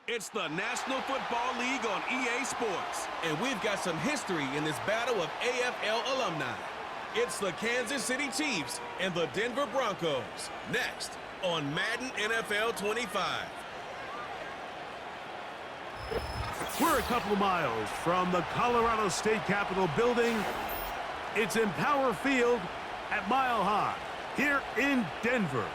It's the National Football League on EA Sports, and we've got some history in this battle of AFL alumni. It's the Kansas City Chiefs and the Denver Broncos, next on Madden NFL 25. We're a couple of miles from the Colorado State Capitol building. It's Empower Field at Mile High here in Denver.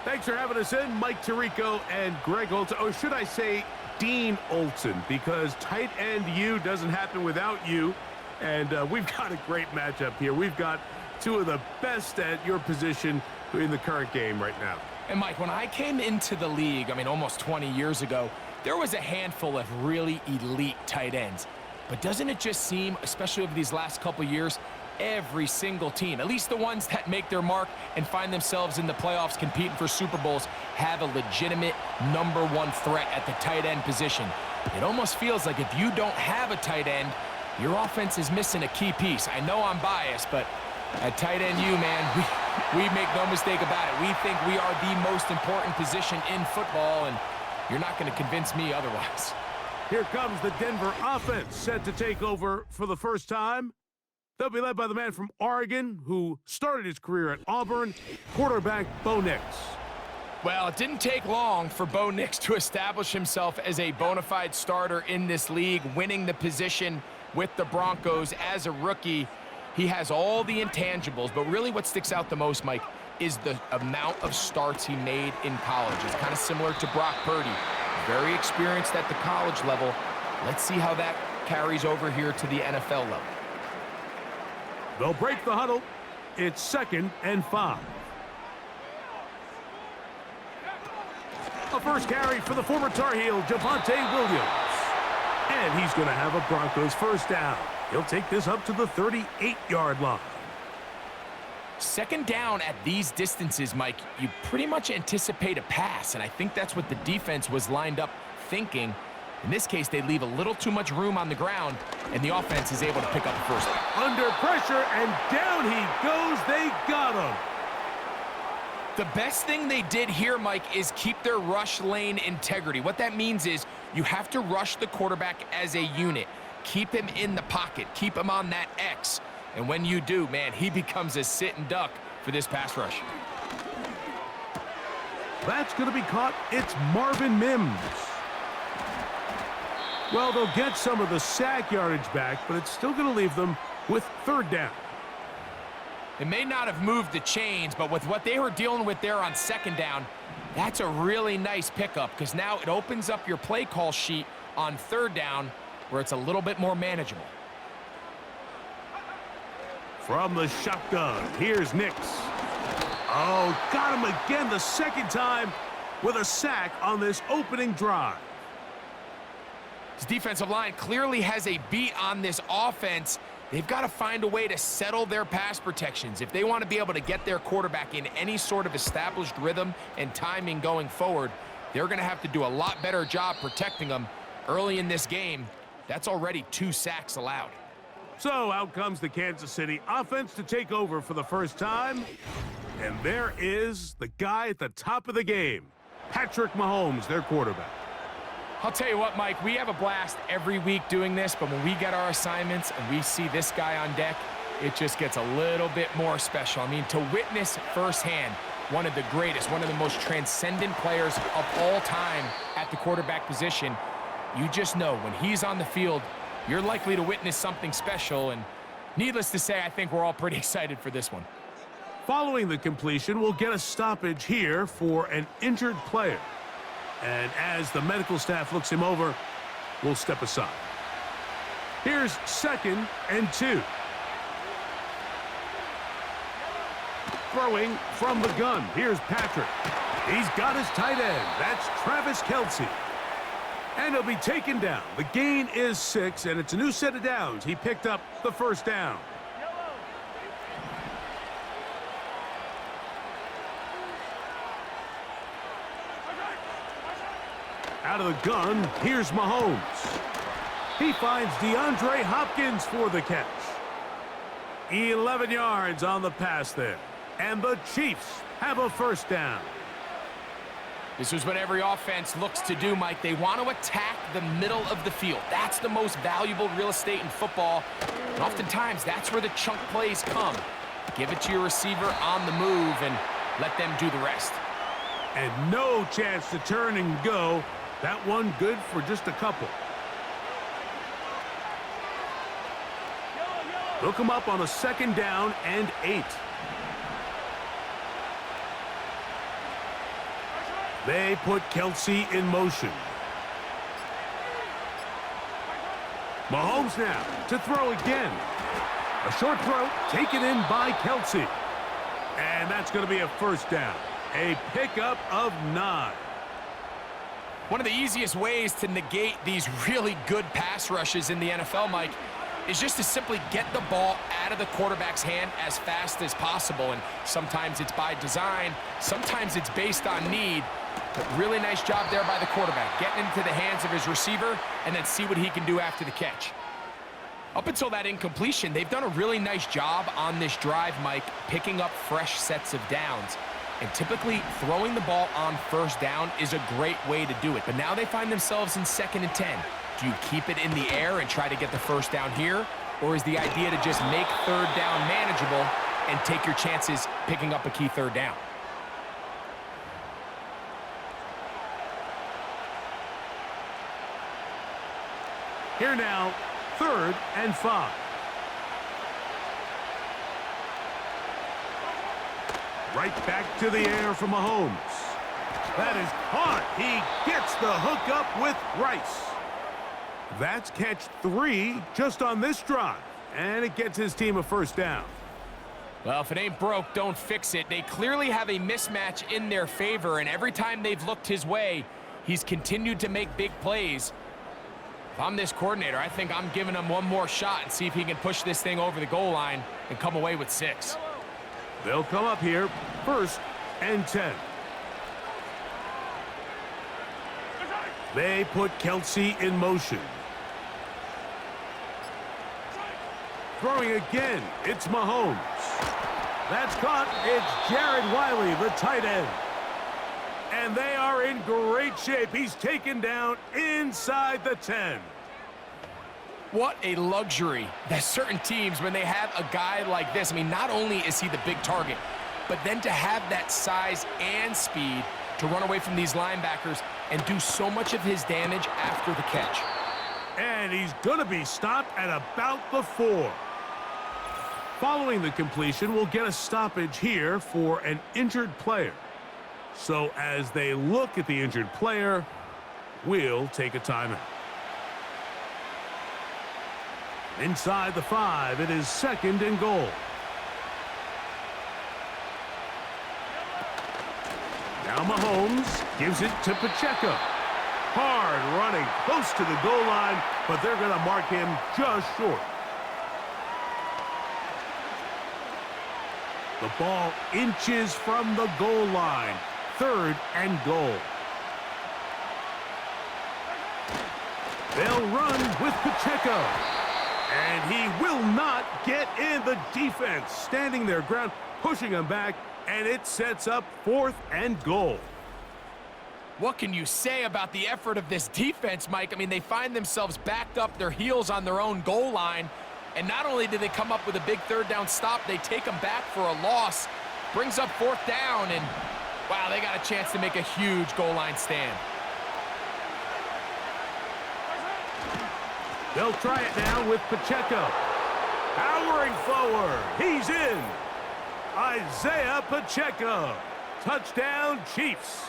Thanks for having us in, Mike Tirico and Greg Olson. Or should I say Dean Olson, because tight end U doesn't happen without you. And we've got a great matchup here. We've got two of the best at your position in the current game right now. And Mike, when I came into the league, almost 20 years ago, there was a handful of really elite tight ends. But doesn't it just seem, especially over these last couple years, every single team, at least the ones that make their mark and find themselves in the playoffs competing for Super Bowls, have a legitimate #1 threat at the tight end position. It almost feels like if you don't have a tight end, your offense is missing a key piece. I know I'm biased, but at tight end U, man, we make no mistake about it. We think we are the most important position in football, and you're not going to convince me otherwise. Here comes the Denver offense, set to take over for the first time. They'll be led by the man from Oregon who started his career at Auburn, quarterback Bo Nix. Well, it didn't take long for Bo Nix to establish himself as a bona fide starter in this league, winning the position with the Broncos as a rookie. He has all the intangibles, but really what sticks out the most, Mike, is the amount of starts he made in college. It's kind of similar to Brock Purdy. Very experienced at the college level. Let's see how that carries over here to the NFL level. They'll break the huddle. It's 2nd and 5. A first carry for the former Tar Heel, Javonte Williams. And he's going to have a Broncos first down. He'll take this up to the 38-yard line. 2nd down at these distances, Mike, you pretty much anticipate a pass, and I think that's what the defense was lined up thinking. In this case, they leave a little too much room on the ground, and the offense is able to pick up the first down. Under pressure, and down he goes. They got him. The best thing they did here, Mike, is keep their rush lane integrity. What that means is you have to rush the quarterback as a unit. Keep him in the pocket. Keep him on that X. And when you do, man, he becomes a sitting duck for this pass rush. That's going to be caught. It's Marvin Mims. Well, they'll get some of the sack yardage back, but it's still going to leave them with 3rd down. It may not have moved the chains, but with what they were dealing with there on 2nd down, that's a really nice pickup because now it opens up your play call sheet on 3rd down where it's a little bit more manageable. From the shotgun, here's Nix. Oh, got him again the 2nd time with a sack on this opening drive. This defensive line clearly has a beat on this offense. They've got to find a way to settle their pass protections. If they want to be able to get their quarterback in any sort of established rhythm and timing going forward, they're going to have to do a lot better job protecting them early in this game. That's already 2 sacks allowed. So out comes the Kansas City offense to take over for the first time. And there is the guy at the top of the game, Patrick Mahomes, their quarterback. I'll tell you what, Mike, we have a blast every week doing this, but when we get our assignments and we see this guy on deck, it just gets a little bit more special. To witness firsthand one of the greatest, one of the most transcendent players of all time at the quarterback position, you just know when he's on the field, you're likely to witness something special, and needless to say, I think we're all pretty excited for this one. Following the completion, we'll get a stoppage here for an injured player. And as the medical staff looks him over, we'll step aside. Here's 2nd and 2. Throwing from the gun, here's Patrick. He's got his tight end. That's Travis Kelce. And he'll be taken down. The gain is 6, and it's a new set of downs. He picked up the first down. Out of the gun, here's Mahomes. He finds DeAndre Hopkins for the catch. 11 yards on the pass there. And the Chiefs have a first down. This is what every offense looks to do, Mike. They want to attack the middle of the field. That's the most valuable real estate in football. And oftentimes, that's where the chunk plays come. Give it to your receiver on the move and let them do the rest. And no chance to turn and go. That one good for just a couple. Hook him up on a 2nd down and 8. They put Kelsey in motion. Mahomes now to throw again. A short throw taken in by Kelsey. And that's going to be a 1st down. A pickup of 9. One of the easiest ways to negate these really good pass rushes in the NFL, Mike, is just to simply get the ball out of the quarterback's hand as fast as possible. And sometimes it's by design, sometimes it's based on need. But really nice job there by the quarterback, getting into the hands of his receiver and then see what he can do after the catch. Up until that incompletion, they've done a really nice job on this drive, Mike, picking up fresh sets of downs. And typically, throwing the ball on 1st down is a great way to do it. But now they find themselves in 2nd and 10. Do you keep it in the air and try to get the 1st down here? Or is the idea to just make 3rd down manageable and take your chances picking up a key 3rd down? Here now, 3rd and 5. Right back to the air from Mahomes. That is caught. He gets the hook up with Rice. That's catch 3 just on this drive. And it gets his team a 1st down. Well, if it ain't broke, don't fix it. They clearly have a mismatch in their favor, and every time they've looked his way, he's continued to make big plays. If I'm this coordinator, I think I'm giving him one more shot and see if he can push this thing over the goal line and come away with 6. They'll come up here, 1st and 10. They put Kelsey in motion. Throwing again, it's Mahomes. That's caught. It's Jared Wiley, the tight end. And they are in great shape. He's taken down inside the 10. What a luxury that certain teams, when they have a guy like this, I mean, not only is he the big target, but then to have that size and speed to run away from these linebackers and do so much of his damage after the catch. And he's going to be stopped at about the 4. Following the completion, we'll get a stoppage here for an injured player. So as they look at the injured player, we'll take a timeout. Inside the 5, it is 2nd and goal. Now Mahomes gives it to Pacheco. Hard running, close to the goal line, but they're going to mark him just short. The ball inches from the goal line. 3rd and goal. They'll run with Pacheco. And he will not get in. The defense standing their ground, pushing him back, and it sets up 4th and goal. What can you say about the effort of this defense, Mike? I mean, they find themselves backed up their heels on their own goal line, and not only do they come up with a big 3rd down stop, they take them back for a loss. Brings up 4th down, and wow, they got a chance to make a huge goal line stand. They'll try it now with Pacheco. Powering forward. He's in. Isaiah Pacheco. Touchdown, Chiefs.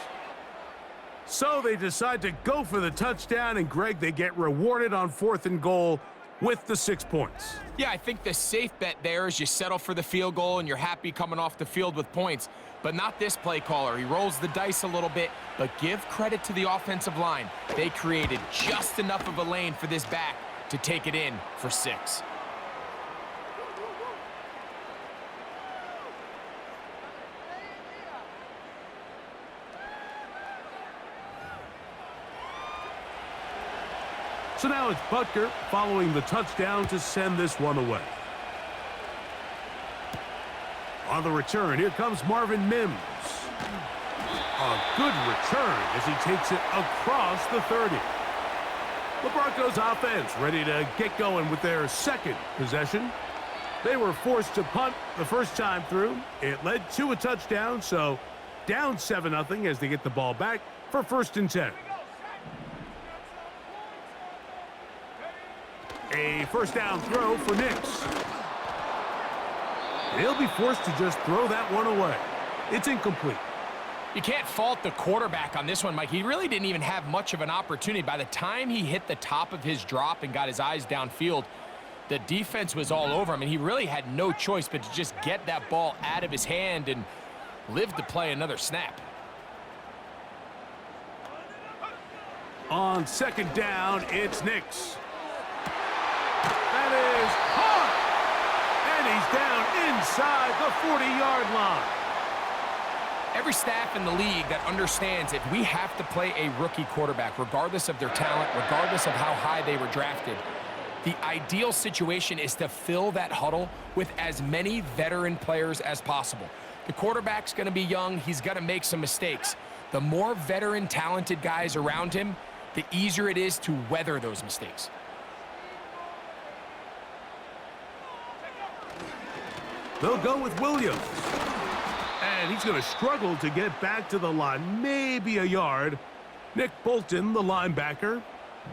So they decide to go for the touchdown, and Greg, they get rewarded on 4th and goal with the 6 points. Yeah, I think the safe bet there is you settle for the field goal and you're happy coming off the field with points. But not this play caller. He rolls the dice a little bit, but give credit to the offensive line. They created just enough of a lane for this back to take it in for 6. So now it's Butker following the touchdown to send this one away. On the return, here comes Marvin Mims. A good return as he takes it across the 30. The Broncos offense ready to get going with their second possession. They were forced to punt the first time through. It led to a touchdown, so down 7-0 as they get the ball back for 1st and 10. A first down throw for Nix. He'll be forced to just throw that one away. It's incomplete. You can't fault the quarterback on this one, Mike. He really didn't even have much of an opportunity. By the time he hit the top of his drop and got his eyes downfield, the defense was all over him, and he really had no choice but to just get that ball out of his hand and live to play another snap. On 2nd down, it's Nix. That is caught! And he's down inside the 40-yard line. Every staff in the league that understands if we have to play a rookie quarterback, regardless of their talent, regardless of how high they were drafted, the ideal situation is to fill that huddle with as many veteran players as possible. The quarterback's going to be young. He's going to make some mistakes. The more veteran, talented guys around him, the easier it is to weather those mistakes. They'll go with Williams. And he's going to struggle to get back to the line, maybe a yard. Nick Bolton, the linebacker,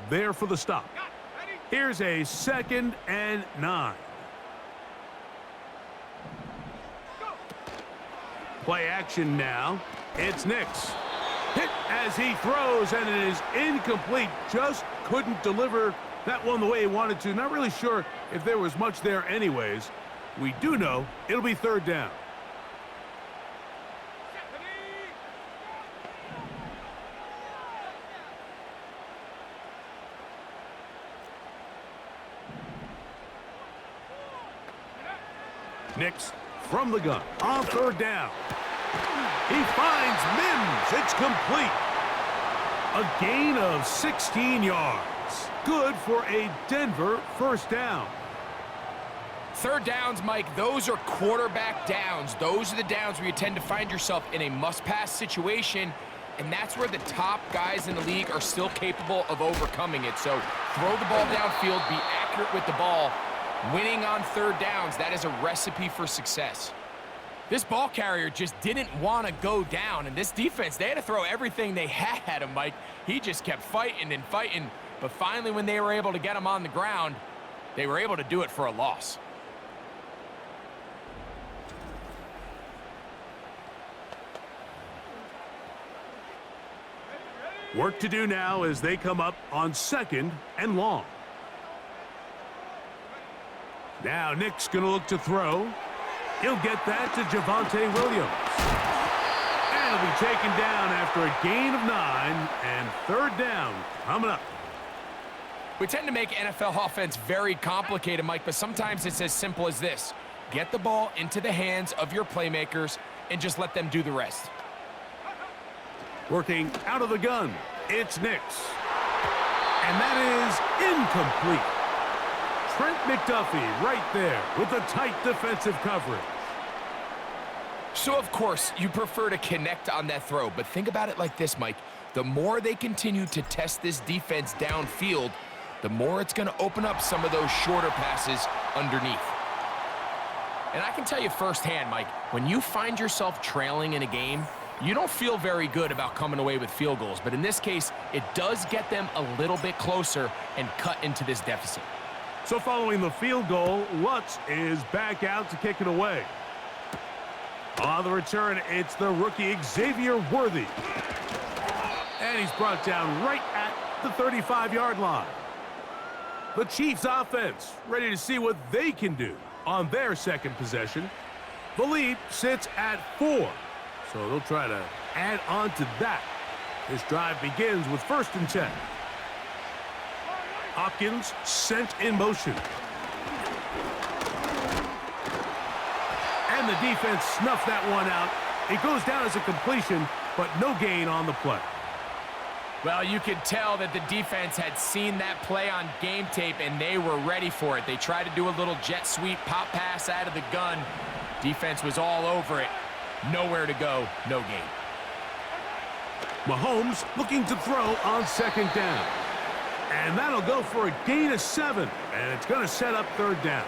there for the stop. Here's a 2nd and 9. Play action now. It's Nix. Hit as he throws, and it is incomplete. Just couldn't deliver that one the way he wanted to. Not really sure if there was much there anyways. We do know it'll be 3rd down. Nix from the gun on 3rd down. He finds Mims. It's complete. A gain of 16 yards. Good for a Denver 1st down. 3rd downs, Mike, those are quarterback downs. Those are the downs where you tend to find yourself in a must-pass situation, and that's where the top guys in the league are still capable of overcoming it. So throw the ball downfield, be accurate with the ball. Winning on 3rd downs, that is a recipe for success. This ball carrier just didn't want to go down, and this defense, they had to throw everything they had at him, Mike. He just kept fighting and fighting, but finally when they were able to get him on the ground, they were able to do it for a loss. Work to do now as they come up on 2nd and long. Now Nick's going to look to throw. He'll get that to Javonte Williams. And he'll be taken down after a gain of 9, and 3rd down coming up. We tend to make NFL offense very complicated, Mike, but sometimes it's as simple as this. Get the ball into the hands of your playmakers and just let them do the rest. Working out of the gun, it's Nix. And that is incomplete. Trent McDuffie right there with the tight defensive coverage. So, of course, you prefer to connect on that throw, but think about it like this, Mike. The more they continue to test this defense downfield, the more it's going to open up some of those shorter passes underneath. And I can tell you firsthand, Mike, when you find yourself trailing in a game, you don't feel very good about coming away with field goals. But in this case, it does get them a little bit closer and cut into this deficit. So following the field goal, Lutz is back out to kick it away. On the return, it's the rookie Xavier Worthy. And he's brought down right at the 35-yard line. The Chiefs offense ready to see what they can do on their 2nd possession. The lead sits at 4, so they'll try to add on to that. This drive begins with 1st and 10. Hopkins sent in motion. And the defense snuffed that one out. It goes down as a completion, but no gain on the play. Well, you could tell that the defense had seen that play on game tape, and they were ready for it. They tried to do a little jet sweep pop pass out of the gun. Defense was all over it. Nowhere to go, no gain. Mahomes looking to throw on second down. And that'll go for a gain of 7. And it's going to set up third down.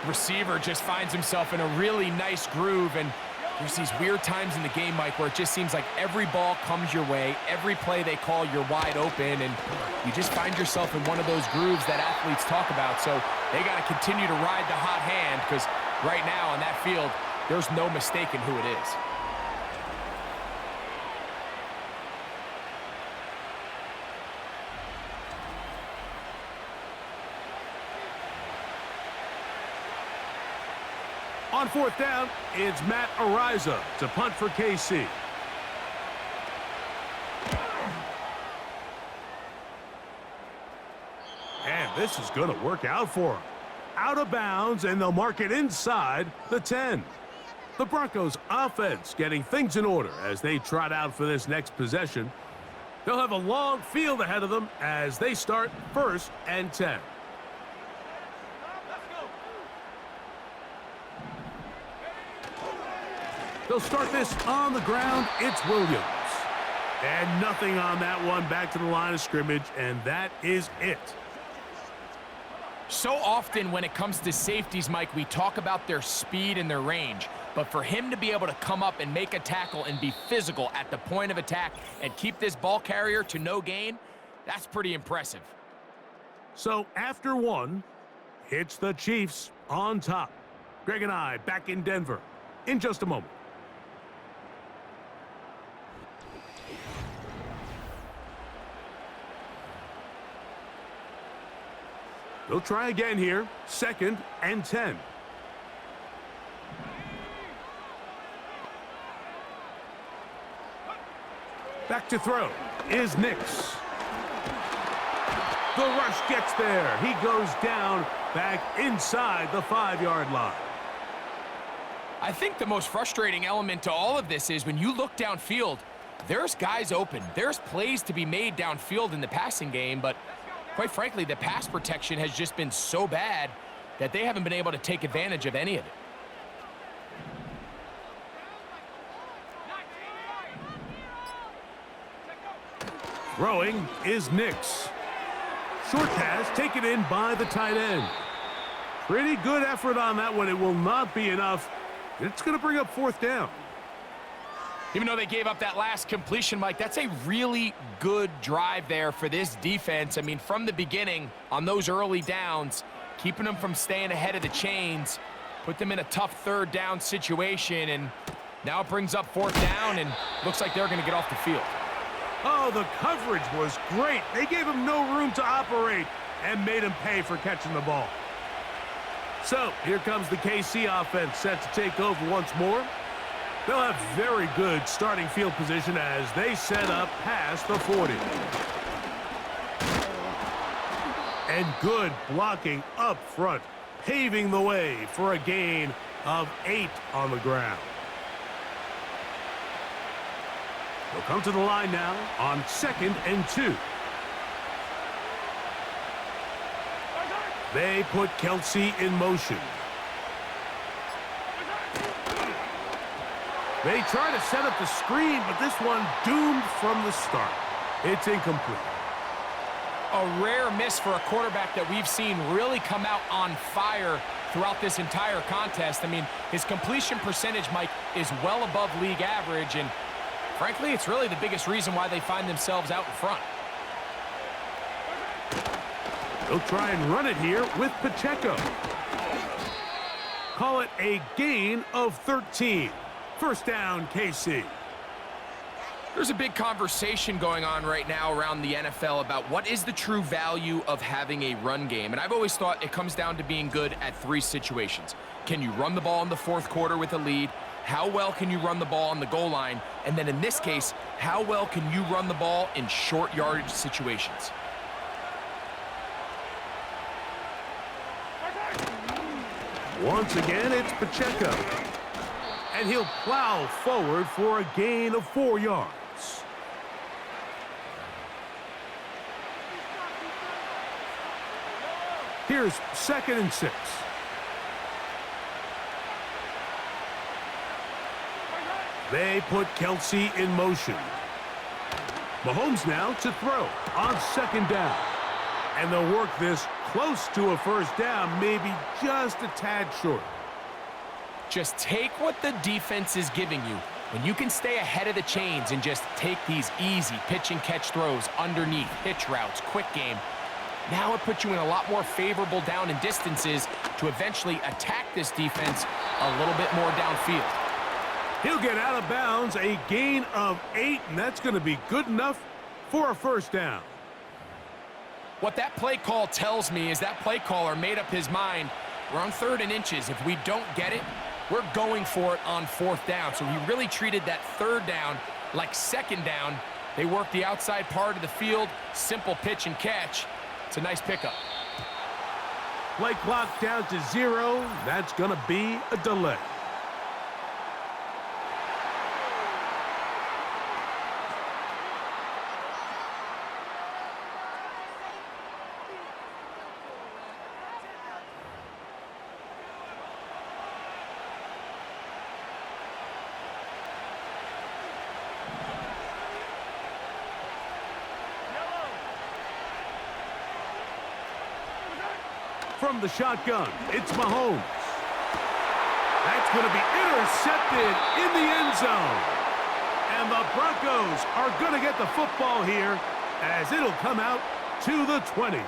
Receiver just finds himself in a really nice groove, and there's these weird times in the game, Mike, where it just seems like every ball comes your way, every play they call, you're wide open, and you just find yourself in one of those grooves that athletes talk about. So they got to continue to ride the hot hand, because right now on that field, there's no mistaking who it is. On fourth down, it's Matt Ariza to punt for KC. And this is going to work out for him. Out of bounds, and they'll mark it inside the 10. The Broncos offense getting things in order as they trot out for this next possession. They'll have a long field ahead of them as they start 1st and 10. They'll start this on the ground. It's Williams. And nothing on that one. Back to the line of scrimmage, and that is it. So often when it comes to safeties, Mike, we talk about their speed and their range. But for him to be able to come up and make a tackle and be physical at the point of attack and keep this ball carrier to no gain, that's pretty impressive. So after 1, it's the Chiefs on top. Greg and I back in Denver in just a moment. They'll try again here. 2nd and 10. Back to throw is Nix. The rush gets there. He goes down back inside the 5-yard line. I think the most frustrating element to all of this is when you look downfield, there's guys open. There's plays to be made downfield in the passing game, but quite frankly, the pass protection has just been so bad that they haven't been able to take advantage of any of it. Throwing is Nix. Short pass taken in by the tight end. Pretty good effort on that one. It will not be enough. It's going to bring up 4th down. Even though they gave up that last completion, Mike, that's a really good drive there for this defense. I mean, from the beginning, on those early downs, keeping them from staying ahead of the chains, put them in a tough 3rd down situation, and now it brings up 4th down, and looks like they're going to get off the field. Oh, the coverage was great. They gave him no room to operate and made him pay for catching the ball. So, here comes the KC offense set to take over once more. They'll have very good starting field position as they set up past the 40. And good blocking up front, paving the way for a gain of 8 on the ground. They'll come to the line now on 2nd and 2. They put Kelsey in motion. They try to set up the screen, but this one doomed from the start. It's incomplete. A rare miss for a quarterback that we've seen really come out on fire throughout this entire contest. I mean, his completion percentage, Mike, is well above league average, and frankly, it's really the biggest reason why they find themselves out in front. They'll try and run it here with Pacheco. Call it a gain of 13. 1st down, KC. There's a big conversation going on right now around the NFL about what is the true value of having a run game. And I've always thought it comes down to being good at 3 situations. Can you run the ball in the 4th quarter with a lead? How well can you run the ball on the goal line? And then in this case, how well can you run the ball in short yardage situations? Once again, it's Pacheco. And he'll plow forward for a gain of 4 yards. Here's 2nd and 6. They put Kelsey in motion. Mahomes now to throw on second down. And they'll work this close to a first down, maybe just a tad short. Just take what the defense is giving you. When you can stay ahead of the chains and just take these easy pitch and catch throws underneath, hitch routes, quick game, now it puts you in a lot more favorable down and distances to eventually attack this defense a little bit more downfield. He'll get out of bounds, a gain of 8, and that's going to be good enough for a first down. What that play call tells me is that play caller made up his mind. We're on 3rd and inches. If we don't get it, we're going for it on 4th down. So he really treated that 3rd down like 2nd down. They work the outside part of the field, simple pitch and catch. It's a nice pickup. Play clock down to 0. That's going to be a delay. From the shotgun, it's Mahomes. That's going to be intercepted in the end zone. And the Broncos are going to get the football here as it'll come out to the 20.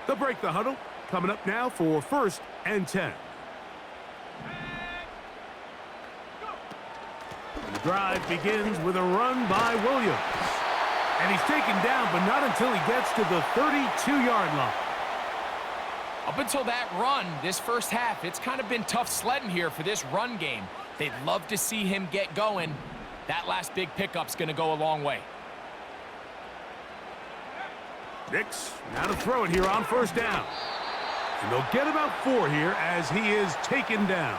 They'll break the huddle. Coming up now for 1st and 10. The drive begins with a run by Williams. And he's taken down, but not until he gets to the 32-yard line. Up until that run, this first half, it's kind of been tough sledding here for this run game. They'd love to see him get going. That last big pickup's going to go a long way. Nix now to throw it here on 1st down. And they'll get about 4 here as he is taken down.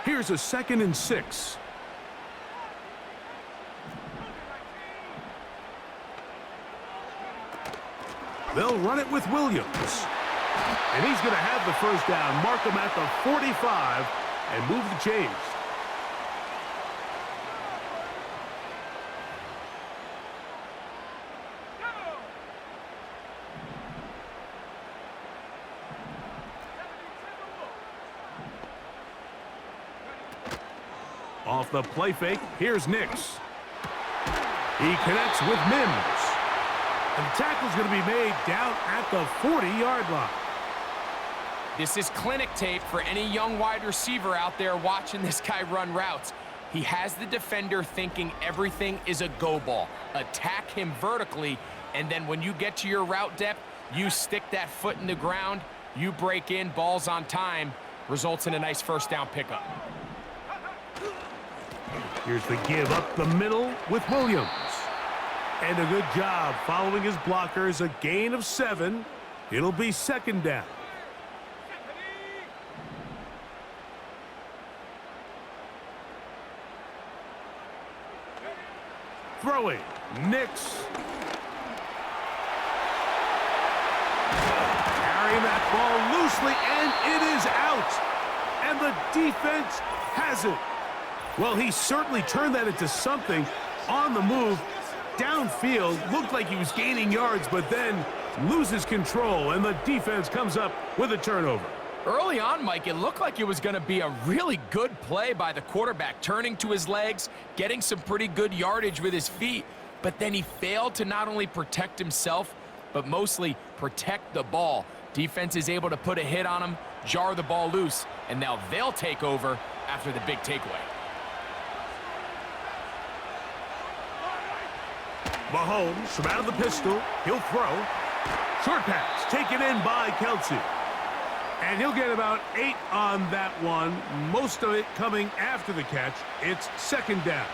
Here's a 2nd and 6. They'll run it with Williams. And he's going to have the first down, mark him at the 45, and move the chains. Off the play fake, here's Nix. He connects with Mims. And the tackle's going to be made down at the 40-yard line. This is clinic tape for any young wide receiver out there watching this guy run routes. He has the defender thinking everything is a go ball. Attack him vertically, and then when you get to your route depth, you stick that foot in the ground, you break in, balls on time, results in a nice first down pickup. Here's the give up the middle with Williams. And a good job following his blockers, a gain of 7. It'll be 2nd down. Throwing, Nix. Carrying that ball loosely, and it is out. And the defense has it. Well, he certainly turned that into something on the move. Downfield, looked like he was gaining yards, but then loses control, and the defense comes up with a turnover. Early on, Mike, it looked like it was going to be a really good play by the quarterback, turning to his legs, getting some pretty good yardage with his feet, but then he failed to not only protect himself, but mostly protect the ball. Defense is able to put a hit on him, jar the ball loose, and now they'll take over after the big takeaway. Mahomes from out of the pistol. He'll throw. Short pass taken in by Kelsey. And he'll get about 8 on that one. Most of it coming after the catch. It's 2nd down.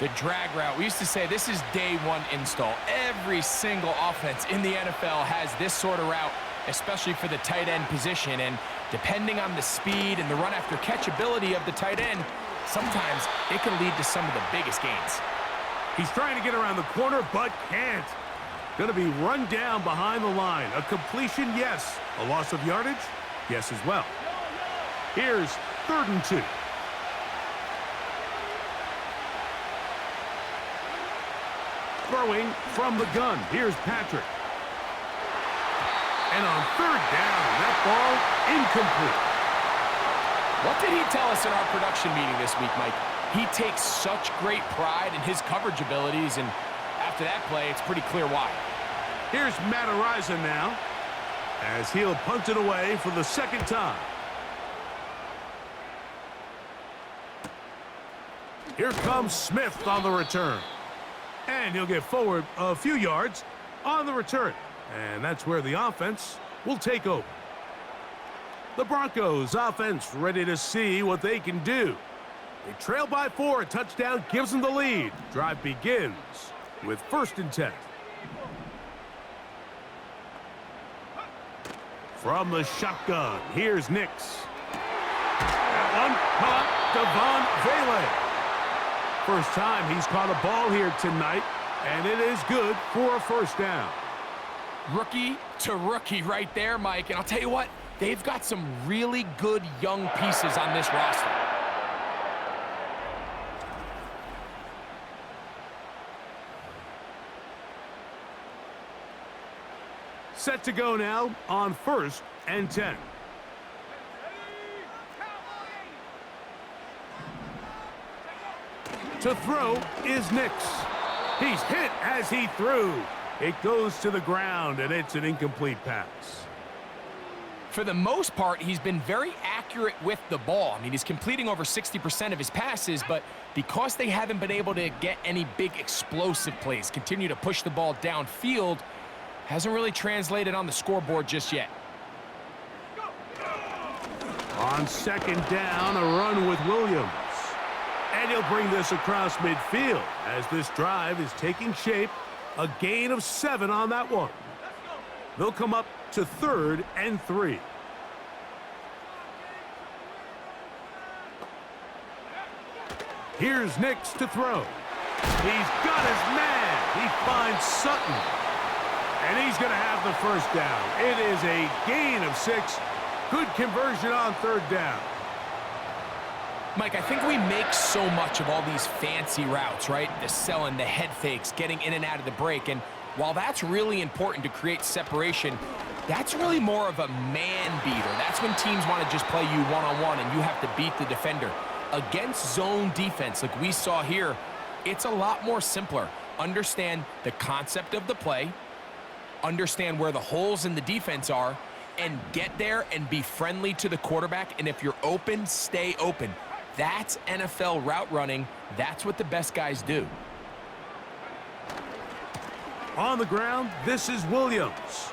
The drag route. We used to say this is day 1 install. Every single offense in the NFL has this sort of route, especially for the tight end position. And depending on the speed and the run after catch ability of the tight end, sometimes it can lead to some of the biggest gains. He's trying to get around the corner, but can't. Going to be run down behind the line. A completion, yes. A loss of yardage? guess as well. Here's 3rd and 2. Throwing from the gun. Here's Patrick. And on 3rd down, that ball incomplete. What did he tell us in our production meeting this week, Mike? He takes such great pride in his coverage abilities, and after that play, it's pretty clear why. Here's Matt now, as he'll punt it away for the 2nd time. Here comes Smith on the return. And he'll get forward a few yards on the return. And that's where the offense will take over. The Broncos offense ready to see what they can do. They trail by 4. A touchdown gives them the lead. Drive begins with 1st and 10. From the shotgun, here's Nix. That one caught Devon Vele. First time he's caught a ball here tonight, and it is good for a 1st down. Rookie to rookie right there, Mike. And I'll tell you what, they've got some really good young pieces on this roster. Set to go now on 1st and 10. To throw is Nix. He's hit as he threw. It goes to the ground, and it's an incomplete pass. For the most part, he's been very accurate with the ball. I mean, he's completing over 60% of his passes, but because they haven't been able to get any big explosive plays, continue to push the ball downfield, hasn't really translated on the scoreboard just yet. On 2nd down, a run with Williams. And he'll bring this across midfield as this drive is taking shape. A gain of 7 on that one. They'll come up to 3rd and 3. Here's Nix to throw. He's got his man. He finds Sutton. And he's going to have the 1st down. It is a gain of 6. Good conversion on 3rd down. Mike, I think we make so much of all these fancy routes, right? The selling, the head fakes, getting in and out of the break. And while that's really important to create separation, that's really more of a man beater. That's when teams want to just play you one-on-one and you have to beat the defender. Against zone defense, like we saw here, it's a lot more simpler. Understand the concept of the play, understand where the holes in the defense are, and get there and be friendly to the quarterback. And if you're open, stay open. That's NFL route running. That's what the best guys do. On the ground, this is Williams.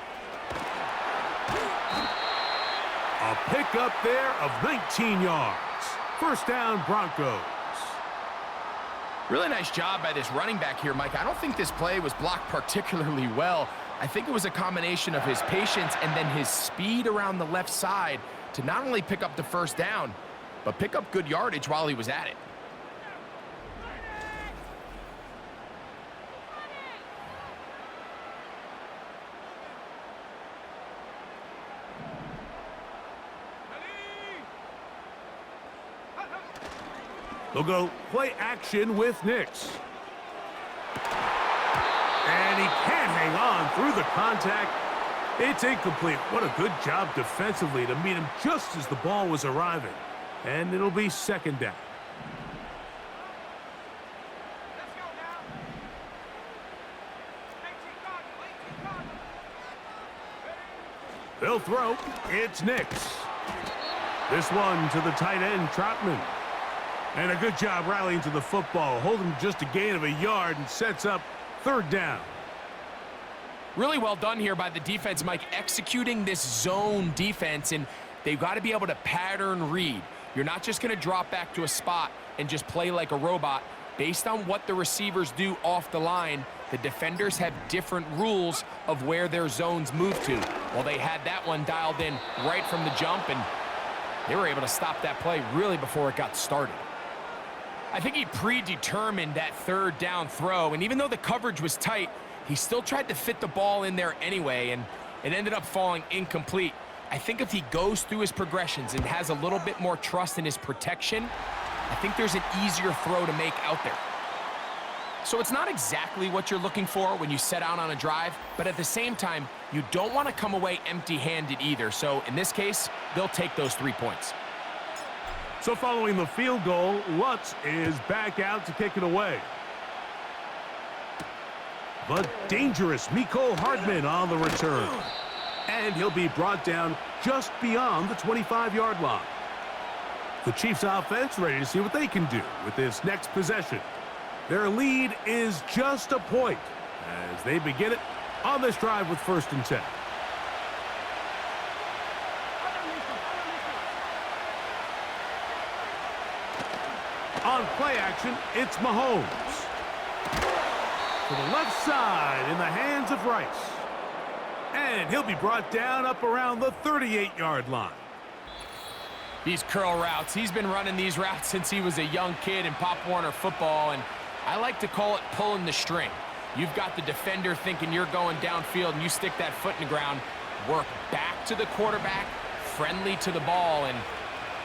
A pickup there of 19 yards. 1st down, Broncos. Really nice job by this running back here, Mike. I don't think this play was blocked particularly well. I think it was a combination of his patience and then his speed around the left side to not only pick up the 1st down, but pick up good yardage while he was at it. They'll go play action with Nix. And he can't hang on through the contact. It's incomplete. What a good job defensively to meet him just as the ball was arriving. And it'll be 2nd down. They'll throw. It's Nix. This one to the tight end, Trotman. And a good job rallying to the football, holding just a gain of a yard and sets up 3rd down. Really well done here by the defense, Mike, executing this zone defense, and they've got to be able to pattern read. You're not just going to drop back to a spot and just play like a robot. Based on what the receivers do off the line, the defenders have different rules of where their zones move to. Well, they had that one dialed in right from the jump, and they were able to stop that play really before it got started. I think he predetermined that 3rd down throw, and even though the coverage was tight, he still tried to fit the ball in there anyway, and it ended up falling incomplete. I think if he goes through his progressions and has a little bit more trust in his protection, I think there's an easier throw to make out there. So it's not exactly what you're looking for when you set out on a drive, but at the same time, you don't want to come away empty-handed either. So in this case, they'll take those 3 points. So following the field goal, Lutz is back out to kick it away. The dangerous Mecole Hardman on the return. And he'll be brought down just beyond the 25-yard line. The Chiefs offense ready to see what they can do with this next possession. Their lead is just a point as they begin it on this drive with 1st and 10. On play action, it's Mahomes. To the left side in the hands of Rice. And he'll be brought down up around the 38-yard line. These curl routes, he's been running these routes since he was a young kid in Pop Warner football, and I like to call it pulling the string. You've got the defender thinking you're going downfield, and you stick that foot in the ground, work back to the quarterback, friendly to the ball, and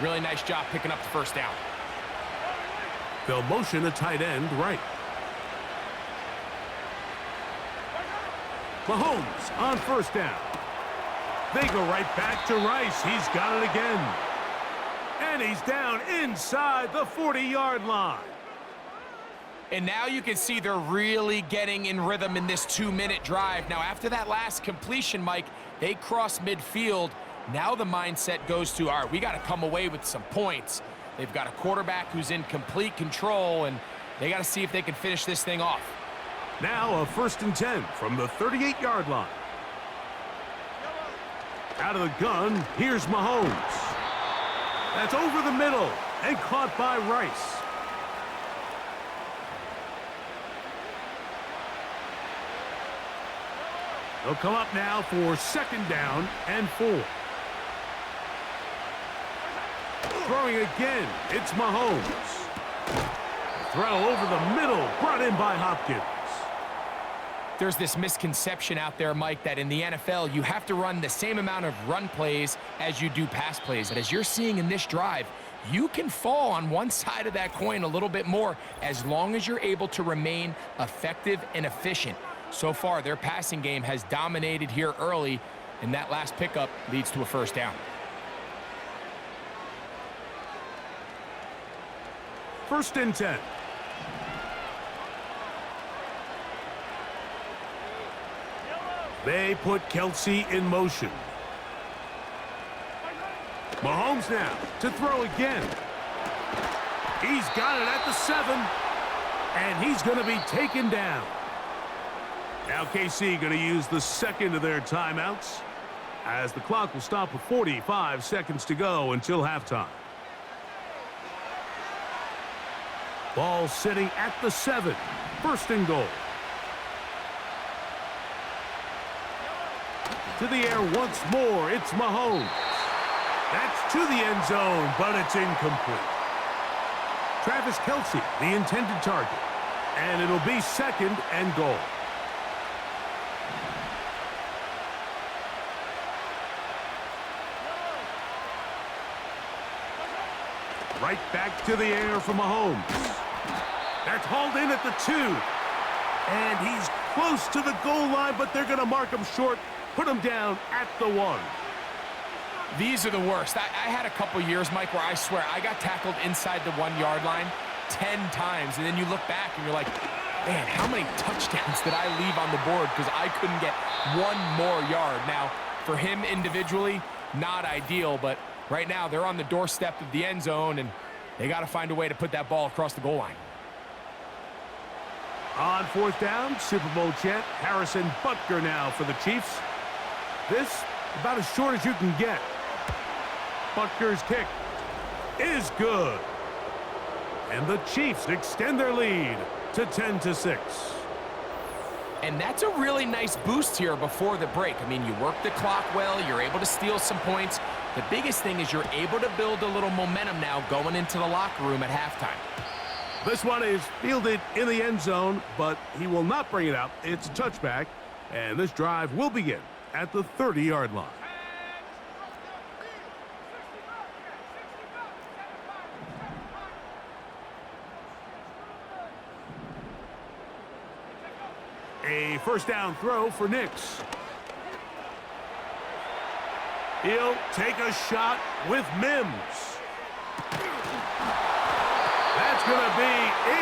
really nice job picking up the 1st down. They'll motion a tight end right. Mahomes on 1st down. They go right back to Rice. He's got it again. And he's down inside the 40-yard line. And now you can see they're really getting in rhythm in this 2-minute drive. Now, after that last completion, Mike, they cross midfield. Now the mindset goes to, all right, we got to come away with some points. They've got a quarterback who's in complete control, and they got to see if they can finish this thing off. Now a 1st and 10 from the 38-yard line. Out of the gun, here's Mahomes. That's over the middle and caught by Rice. They'll come up now for 2nd down and 4. Throwing again, it's Mahomes. Throw over the middle, brought in by Hopkins. There's this misconception out there, Mike, that in the NFL, you have to run the same amount of run plays as you do pass plays. But as you're seeing in this drive, you can fall on one side of that coin a little bit more as long as you're able to remain effective and efficient. So far, their passing game has dominated here early, and that last pickup leads to a 1st down. 1st and 10. They put Kelsey in motion. Mahomes now to throw again. He's got it at the 7, and he's going to be taken down. Now KC going to use the 2nd of their timeouts as the clock will stop with 45 seconds to go until halftime. Ball sitting at the 7. 1st and goal. To the air once more, it's Mahomes. That's to the end zone, but it's incomplete. Travis Kelce, the intended target. And it'll be 2nd and goal. Right back to the air for Mahomes. That's hauled in at the 2. And he's close to the goal line, but they're going to mark him short. Put him down at the 1. These are the worst. I had a couple years, Mike, where I swear I got tackled inside the 1-yard line 10 times. And then you look back and you're like, man, how many touchdowns did I leave on the board because I couldn't get one more yard? Now, for him individually, not ideal, but right now they're on the doorstep of the end zone, and they got to find a way to put that ball across the goal line. On 4th down, Super Bowl champ Harrison Butker now for the Chiefs. This about as short as you can get. Butker's kick is good. And the Chiefs extend their lead to 10-6. And that's a really nice boost here before the break. I mean, you work the clock well, you're able to steal some points. The biggest thing is you're able to build a little momentum now going into the locker room at halftime. This one is fielded in the end zone, but he will not bring it out. It's a touchback, and this drive will begin at the 30-yard line. A first down throw for Nix. He'll take a shot with Mims. That's going to be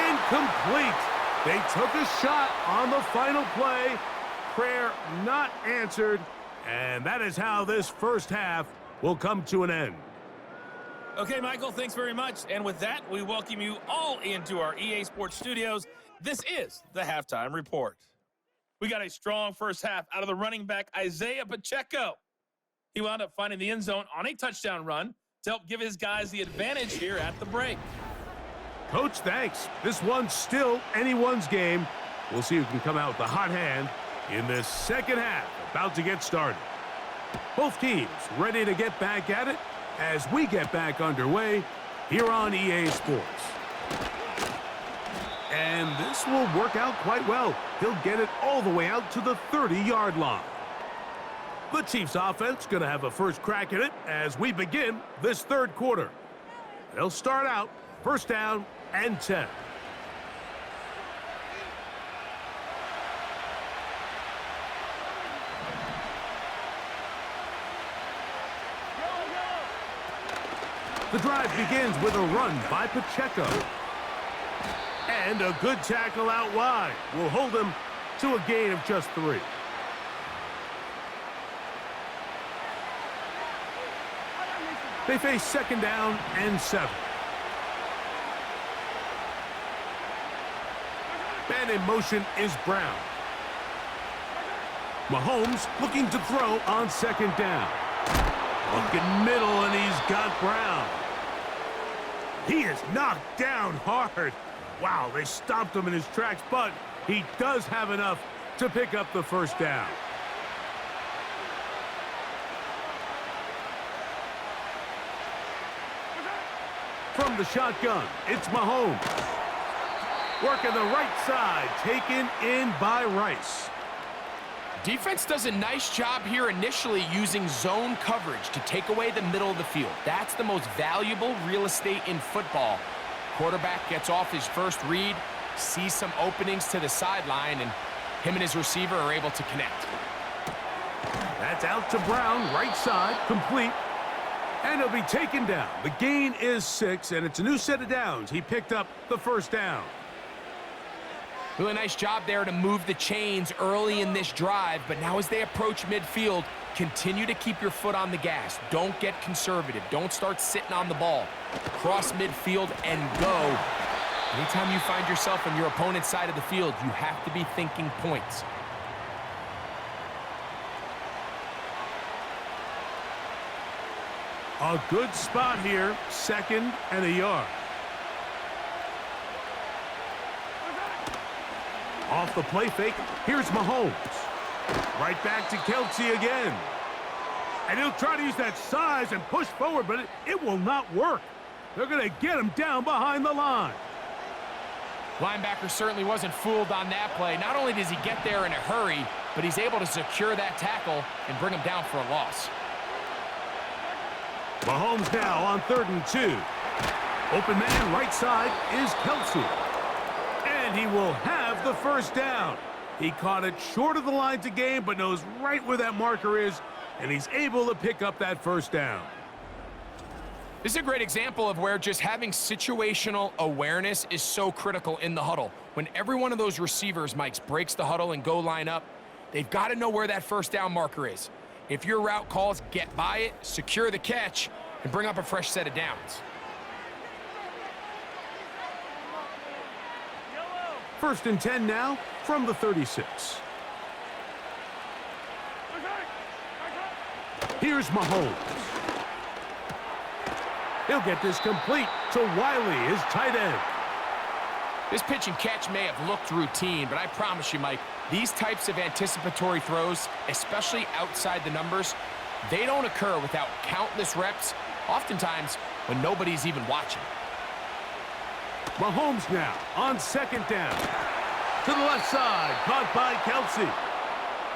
incomplete. They took a shot on the final play. Prayer not answered. And that is how this first half will come to an end. Okay, Michael, thanks very much. And with that, we welcome you all into our EA Sports studios. This is the Halftime Report. We got a strong first half out of the running back, Isaiah Pacheco. He wound up finding the end zone on a touchdown run to help give his guys the advantage here at the break. Coach, thanks. This one's still anyone's game. We'll see who can come out with the hot hand in this second half, about to get started. Both teams ready to get back at it as we get back underway here on EA Sports. And this will work out quite well. He'll get it all the way out to the 30-yard line. The Chiefs offense going to have a first crack at it as we begin this third quarter. They'll start out first down and 10. The drive begins with a run by Pacheco. And a good tackle out wide will hold him to a gain of just 3. They face second down and 7. Man in motion is Brown. Mahomes looking to throw on second down. Looking middle, and he's got Brown. He is knocked down hard. Wow, they stopped him in his tracks, but he does have enough to pick up the first down. From the shotgun, it's Mahomes. Working the right side, taken in by Rice. Defense does a nice job here initially using zone coverage to take away the middle of the field. That's the most valuable real estate in football. Quarterback gets off his first read, sees some openings to the sideline, and him and his receiver are able to connect. That's out to Brown, right side, complete. And he'll be taken down. The gain is 6, and it's a new set of downs. He picked up the first down. Really nice job there to move the chains early in this drive, but now as they approach midfield, continue to keep your foot on the gas. Don't get conservative. Don't start sitting on the ball. Cross midfield and go. Anytime you find yourself on your opponent's side of the field, you have to be thinking points. A good spot here, second and a yard. Off the play fake, here's Mahomes. Right back to Kelce again. And he'll try to use that size and push forward, but it will not work. They're going to get him down behind the line. Linebacker certainly wasn't fooled on that play. Not only does he get there in a hurry, but he's able to secure that tackle and bring him down for a loss. Mahomes now on 3rd and 2. Open man right side is Kelce. And he will have the first down. He caught it short of the line to gain, but knows right where that marker is, and he's able to pick up that first down. This is a great example of where just having situational awareness is so critical in the huddle. When every one of those receivers, Mike, breaks the huddle and go line up, they've got to know where that first down marker is. If your route calls, get by it, secure the catch, and bring up a fresh set of downs. 1st and 10 now from the 36. Here's Mahomes. He'll get this complete to Wiley, his tight end. This pitch and catch may have looked routine, but I promise you, Mike, these types of anticipatory throws, especially outside the numbers, they don't occur without countless reps, oftentimes when nobody's even watching. Mahomes now on 2nd down. To the left side, caught by Kelce.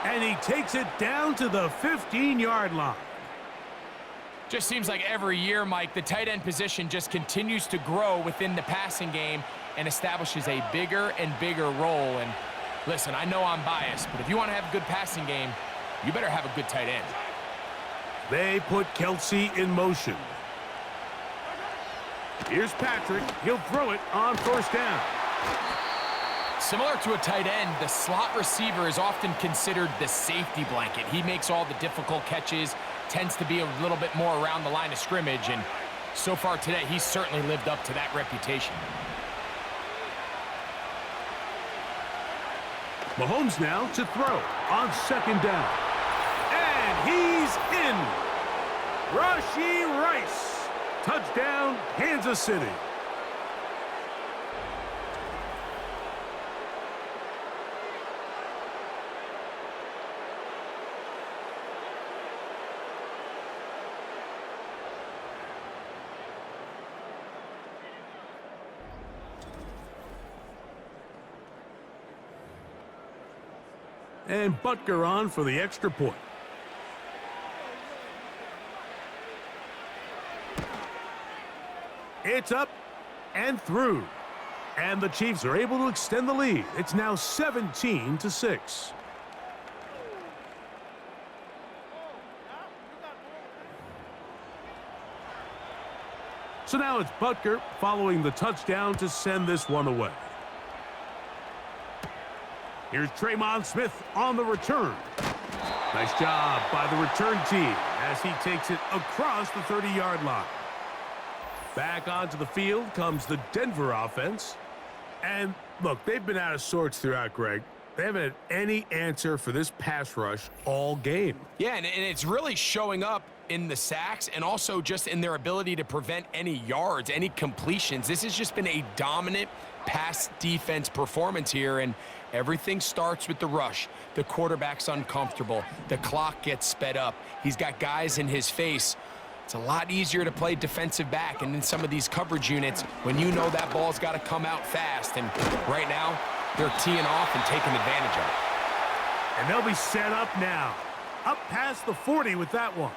And he takes it down to the 15-yard line. Just seems like every year, Mike, the tight end position just continues to grow within the passing game and establishes a bigger and bigger role. And Listen, I know I'm biased, but if you want to have a good passing game, you better have a good tight end. They put Kelsey in motion. Here's Patrick. He'll throw it on first down. Similar to a tight end, the slot receiver is often considered the safety blanket. He makes all the difficult catches, tends to be a little bit more around the line of scrimmage, and so far today, he's certainly lived up to that reputation. Mahomes now to throw on second down. And he's in. Rashee Rice. Touchdown, Kansas City. And Butker on for the extra point. It's up and through. And the Chiefs are able to extend the lead. It's now 17-6. So now it's Butker following the touchdown to send this one away. Here's Traymon Smith on the return. Nice job by the return team as he takes it across the 30-yard line. Back onto the field comes the Denver offense. And look, they've been out of sorts throughout, Greg. They haven't had any answer for this pass rush all game. Yeah, and it's really showing up in the sacks and also just in their ability to prevent any yards, any completions. This has just been a dominant pass defense performance here, and everything starts with the rush. The quarterback's uncomfortable. The clock gets sped up. He's got guys in his face. It's a lot easier to play defensive back, and in some of these coverage units, when you know that ball's got to come out fast, and right now, they're teeing off and taking advantage of it. And they'll be set up now. Up past the 40 with that one.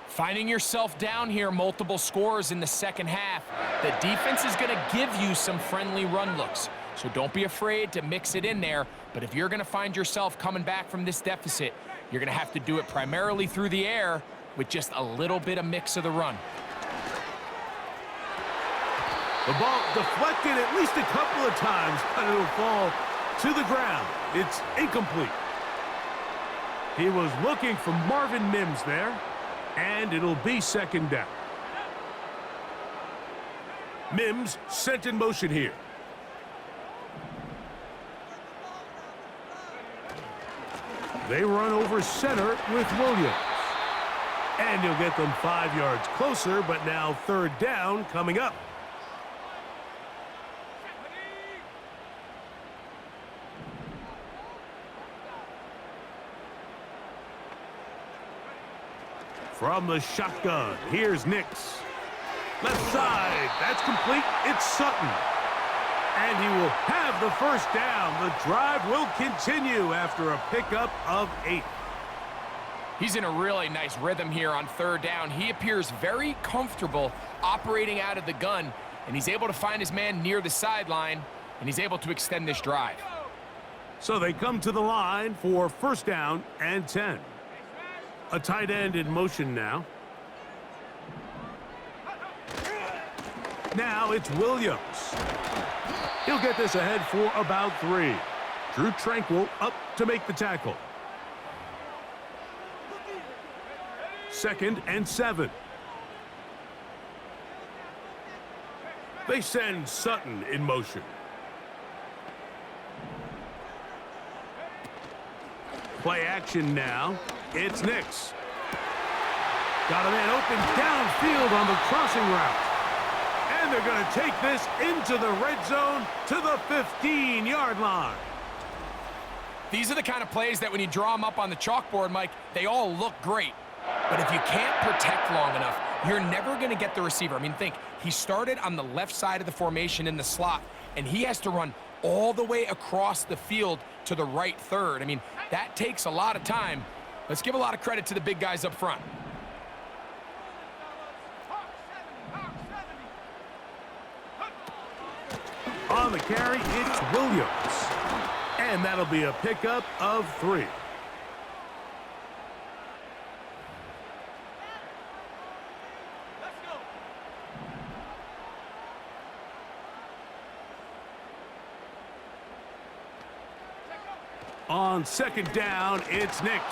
Finding yourself down here, multiple scores in the second half. The defense is going to give you some friendly run looks, so don't be afraid to mix it in there. But if you're going to find yourself coming back from this deficit, you're going to have to do it primarily through the air with just a little bit of mix of the run. The ball deflected at least a couple of times, but it'll fall to the ground. It's incomplete. He was looking for Marvin Mims there, and it'll be second down. Mims sent in motion here. They run over center with Williams. And you'll get them 5 yards closer, but now third down coming up. From the shotgun, here's Nix. Left side, that's complete. It's Sutton. And he will have the first down. The drive will continue after a pickup of 8. He's in a really nice rhythm here on third down. He appears very comfortable operating out of the gun, and he's able to find his man near the sideline, and he's able to extend this drive. So they come to the line for first down and 10. A tight end in motion now. Now it's Williams. He'll get this ahead for about 3. Drew Tranquil up to make the tackle. Second and 7. They send Sutton in motion. Play action now. It's Nix. Got a man open downfield on the crossing route. And they're going to take this into the red zone to the 15-yard line. These are the kind of plays that when you draw them up on the chalkboard, Mike, they all look great. But if you can't protect long enough, you're never going to get the receiver. I mean, think, he started on the left side of the formation in the slot, and he has to run all the way across the field to the right third. I mean, that takes a lot of time. Let's give a lot of credit to the big guys up front. On the carry, it's Williams. And that'll be a pickup of 3. On second down, it's Nix.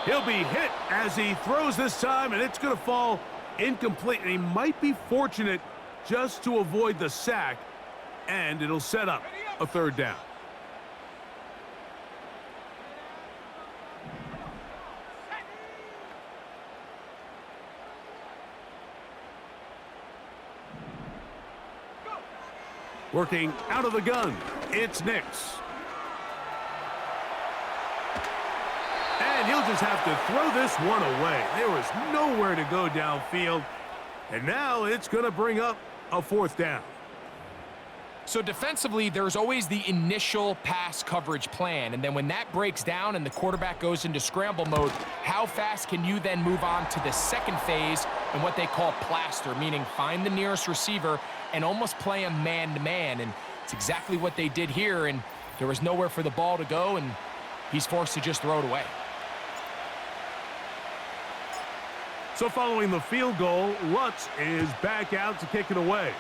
He'll be hit as he throws this time, and it's going to fall incomplete. And he might be fortunate just to avoid the sack, and it'll set up a 3rd down. Working out of the gun, it's Nix. And he'll just have to throw this one away. There was nowhere to go downfield. And now it's going to bring up a 4th down. So defensively, there's always the initial pass coverage plan. And then when that breaks down and the quarterback goes into scramble mode, how fast can you then move on to the second phase and what they call plaster, meaning find the nearest receiver and almost play him man-to-man. And it's exactly what they did here. And there was nowhere for the ball to go, and he's forced to just throw it away. So following the field goal, Lutz is back out to kick it away.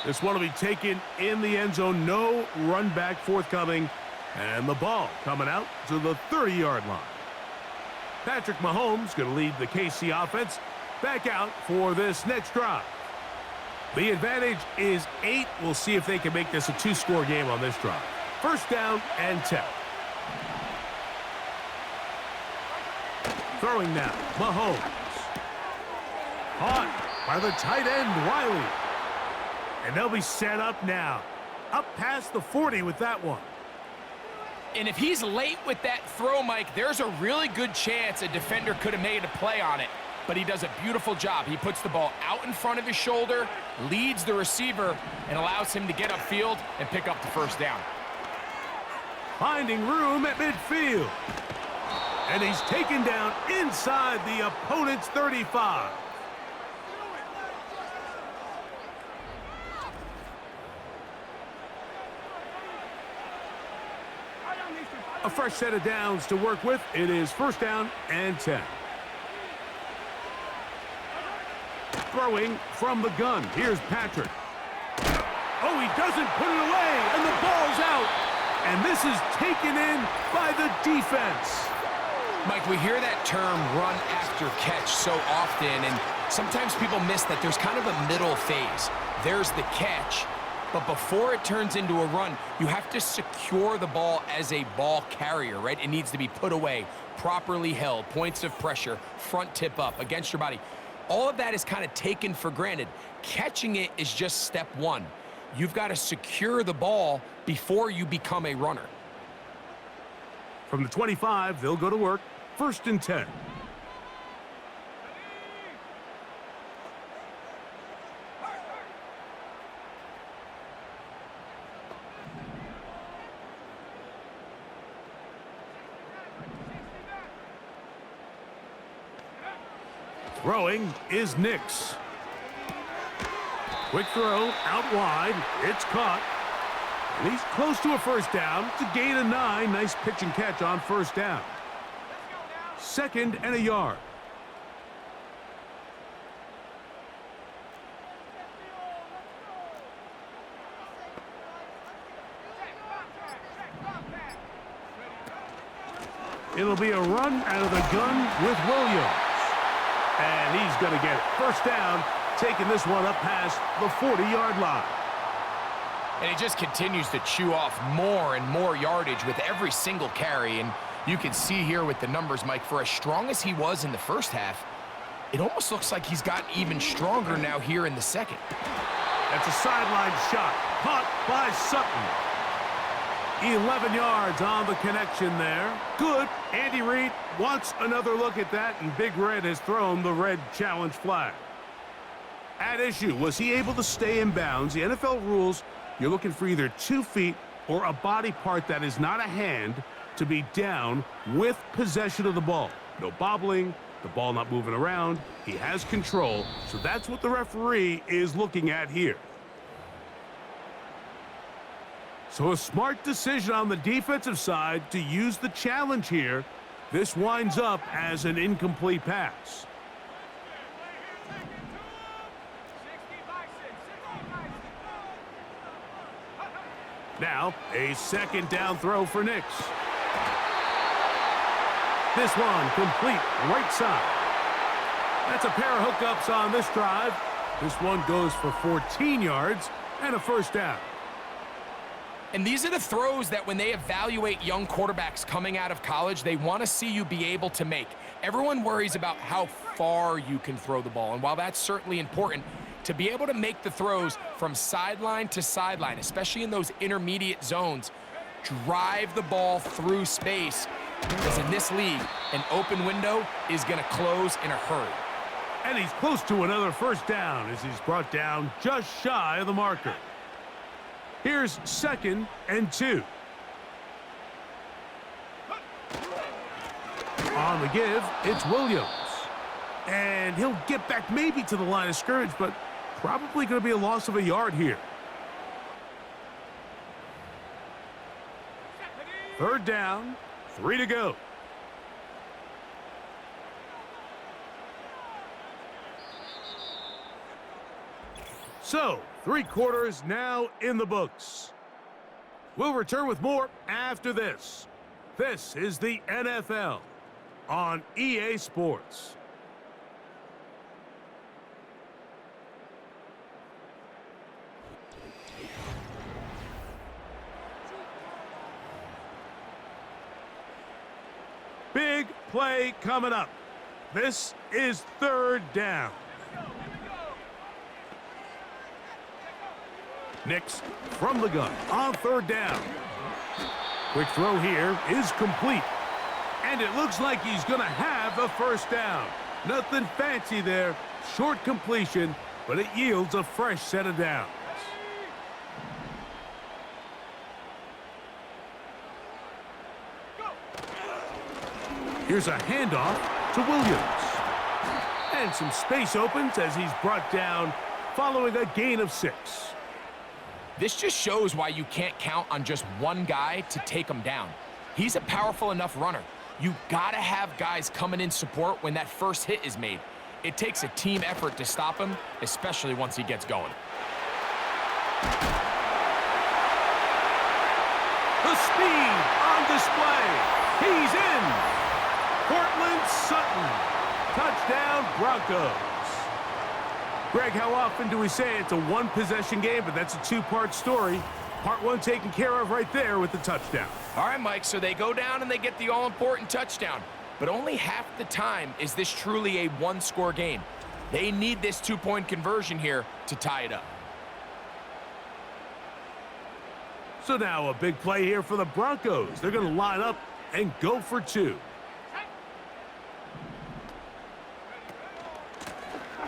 This one will be taken in the end zone. No run back forthcoming. And the ball coming out to the 30-yard line. Patrick Mahomes going to lead the KC offense back out for this next drive. The advantage is 8. We'll see if they can make this a 2-score game on this drive. 1st down and 10. Throwing now, Mahomes. Caught by the tight end, Riley. And they'll be set up now. Up past the 40 with that one. And if he's late with that throw, Mike, there's a really good chance a defender could have made a play on it. But he does a beautiful job. He puts the ball out in front of his shoulder, leads the receiver, and allows him to get upfield and pick up the 1st down. Finding room at midfield. And he's taken down inside the opponent's 35. A fresh set of downs to work with. It is 1st down and 10. Throwing from the gun. Here's Patrick. Oh, he doesn't put it away, and the ball's out. And this is taken in by the defense. Mike, we hear that term run after catch so often, and sometimes people miss that there's kind of a middle phase. There's the catch, but before it turns into a run, you have to secure the ball as a ball carrier, right? It needs to be put away, properly held, points of pressure, front tip up against your body. All of that is kind of taken for granted. Catching it is just step 1. You've got to secure the ball before you become a runner. From the 25, they'll go to work. 1st and 10. Throwing is Nix. Quick throw out wide. It's caught. And he's close to a 1st down. It's a gain of 9. Nice pitch and catch on 1st down. 2nd and a yard. It'll be a run out of the gun with Williams. And he's going to get it. 1st down, taking this one up past the 40-yard line. And he just continues to chew off more and more yardage with every single carry. And you can see here with the numbers, Mike, for as strong as he was in the 1st half, it almost looks like he's gotten even stronger now here in the 2nd. That's a sideline shot. Caught by Sutton. 11 yards on the connection there. Good. Andy Reid wants another look at that, and Big Red has thrown the red challenge flag. At issue, was he able to stay in bounds? The NFL rules, you're looking for either 2 feet or a body part that is not a hand to be down with possession of the ball. No bobbling, the ball not moving around. He has control, so that's what the referee is looking at here. So a smart decision on the defensive side to use the challenge here. This winds up as an incomplete pass. Now, a second down throw for Nix. This one complete right side. That's a pair of hookups on this drive. This one goes for 14 yards and a first down. And these are the throws that when they evaluate young quarterbacks coming out of college, they want to see you be able to make. Everyone worries about how far you can throw the ball. And while that's certainly important, to be able to make the throws from sideline to sideline, especially in those intermediate zones, drive the ball through space. Because in this league, an open window is going to close in a hurry. And he's close to another first down as he's brought down just shy of the marker. Here's 2nd and 2. On the give, it's Williams. And he'll get back maybe to the line of scrimmage, but probably going to be a loss of a yard here. 3rd down, 3 to go. So, 3 quarters now in the books. We'll return with more after this. This is the NFL on EA Sports. Big play coming up. This is 3rd down. Nix from the gun on 3rd down. Quick throw here is complete. And it looks like he's going to have a first down. Nothing fancy there. Short completion, but it yields a fresh set of downs. Here's a handoff to Williams. And some space opens as he's brought down following a gain of 6. This just shows why you can't count on just one guy to take him down. He's a powerful enough runner. You gotta have guys coming in support when that first hit is made. It takes a team effort to stop him, especially once he gets going. The speed on display. He's in. Cortland Sutton. Touchdown, Broncos. Greg, how often do we say it's a one-possession game, but that's a 2-part story? Part 1 taken care of right there with the touchdown. All right, Mike, so they go down and they get the all-important touchdown. But only half the time is this truly a one-score game. They need this 2-point conversion here to tie it up. So now a big play here for the Broncos. They're going to line up and go for 2.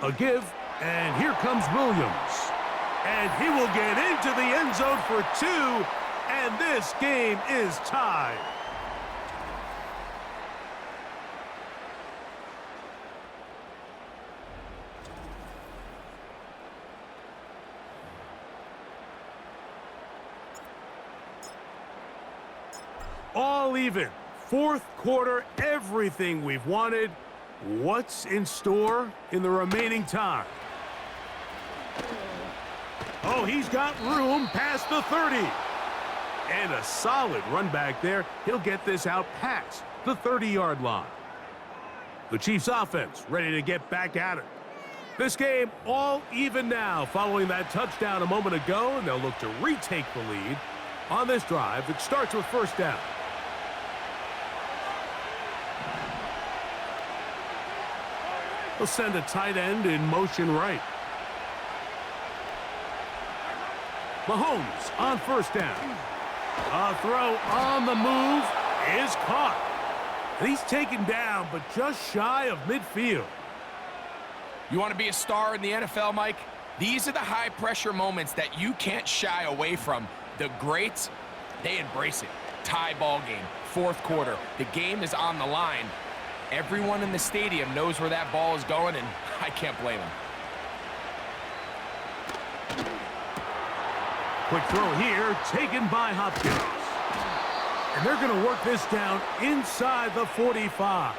A give, and here comes Williams. And he will get into the end zone for 2, and this game is tied. All even. 4th quarter, everything we've wanted. What's in store in the remaining time? Oh, he's got room past the 30. And a solid run back there. He'll get this out past the 30-yard line. The Chiefs offense ready to get back at it. This game all even now following that touchdown a moment ago, and they'll look to retake the lead on this drive that starts with 1st down. They'll send a tight end in motion right. Mahomes on 1st down. A throw on the move is caught. And he's taken down, but just shy of midfield. You want to be a star in the NFL, Mike? These are the high-pressure moments that you can't shy away from. The greats, they embrace it. Tie ball game, 4th quarter. The game is on the line. Everyone in the stadium knows where that ball is going, and I can't blame them. Quick throw here, taken by Hopkins. And they're going to work this down inside the 45.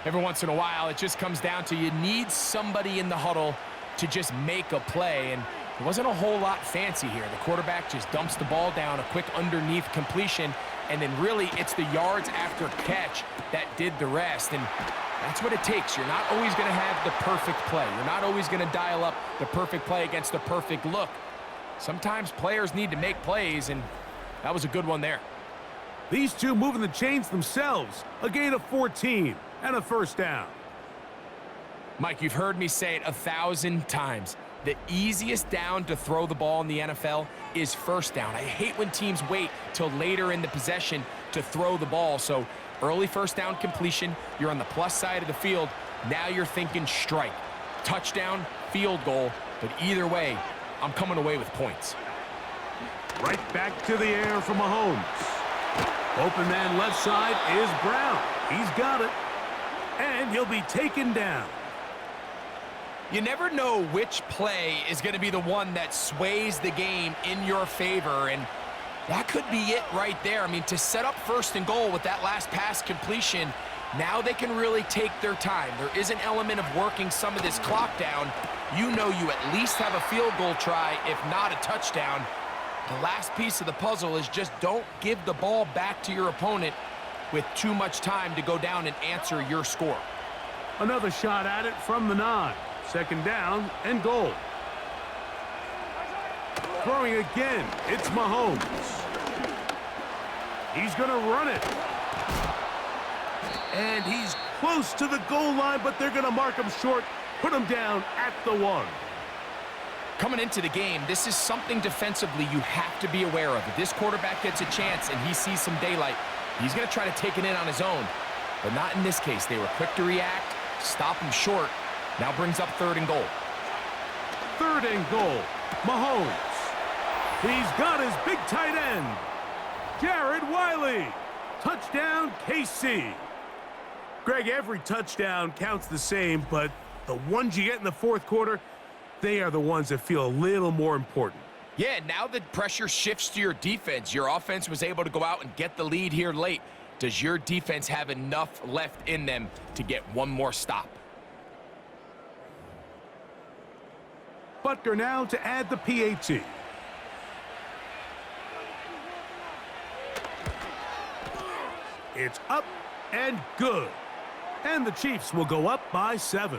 Every once in a while, it just comes down to you need somebody in the huddle to just make a play, and there wasn't a whole lot fancy here. The quarterback just dumps the ball down, a quick underneath completion, and then really it's the yards after catch that did the rest, and that's what it takes. You're not always going to have the perfect play. You're not always going to dial up the perfect play against the perfect look. Sometimes players need to make plays, and that was a good one there. These two moving the chains themselves. A gain of 14 and a first down. Mike, you've heard me say it 1,000 times. The easiest down to throw the ball in the NFL is first down. I hate when teams wait till later in the possession to throw the ball. So early first down completion, you're on the plus side of the field. Now you're thinking strike, touchdown, field goal. But either way, I'm coming away with points. Right back to the air for Mahomes. Open man left side is Brown. He's got it. And he'll be taken down. You never know which play is going to be the one that sways the game in your favor, and that could be it right there. I mean, to set up first and goal with that last pass completion, now they can really take their time. There is an element of working some of this clock down. You know you at least have a field goal try, if not a touchdown. The last piece of the puzzle is just don't give the ball back to your opponent with too much time to go down and answer your score. Another shot at it from the 9. Second down and goal. Throwing again, it's Mahomes. He's going to run it. And he's close to the goal line, but they're going to mark him short, put him down at the 1. Coming into the game, this is something defensively you have to be aware of. If this quarterback gets a chance and he sees some daylight, he's going to try to take it in on his own. But not in this case. They were quick to react, stop him short. Now brings up third and goal. Third and goal. Mahomes. He's got his big tight end. Jared Wiley. Touchdown, KC. Greg, every touchdown counts the same, but the ones you get in the fourth quarter, they are the ones that feel a little more important. Yeah, now the pressure shifts to your defense. Your offense was able to go out and get the lead here late. Does your defense have enough left in them to get one more stop? Butker now to add the PAT. It's up and good. And the Chiefs will go up by 7.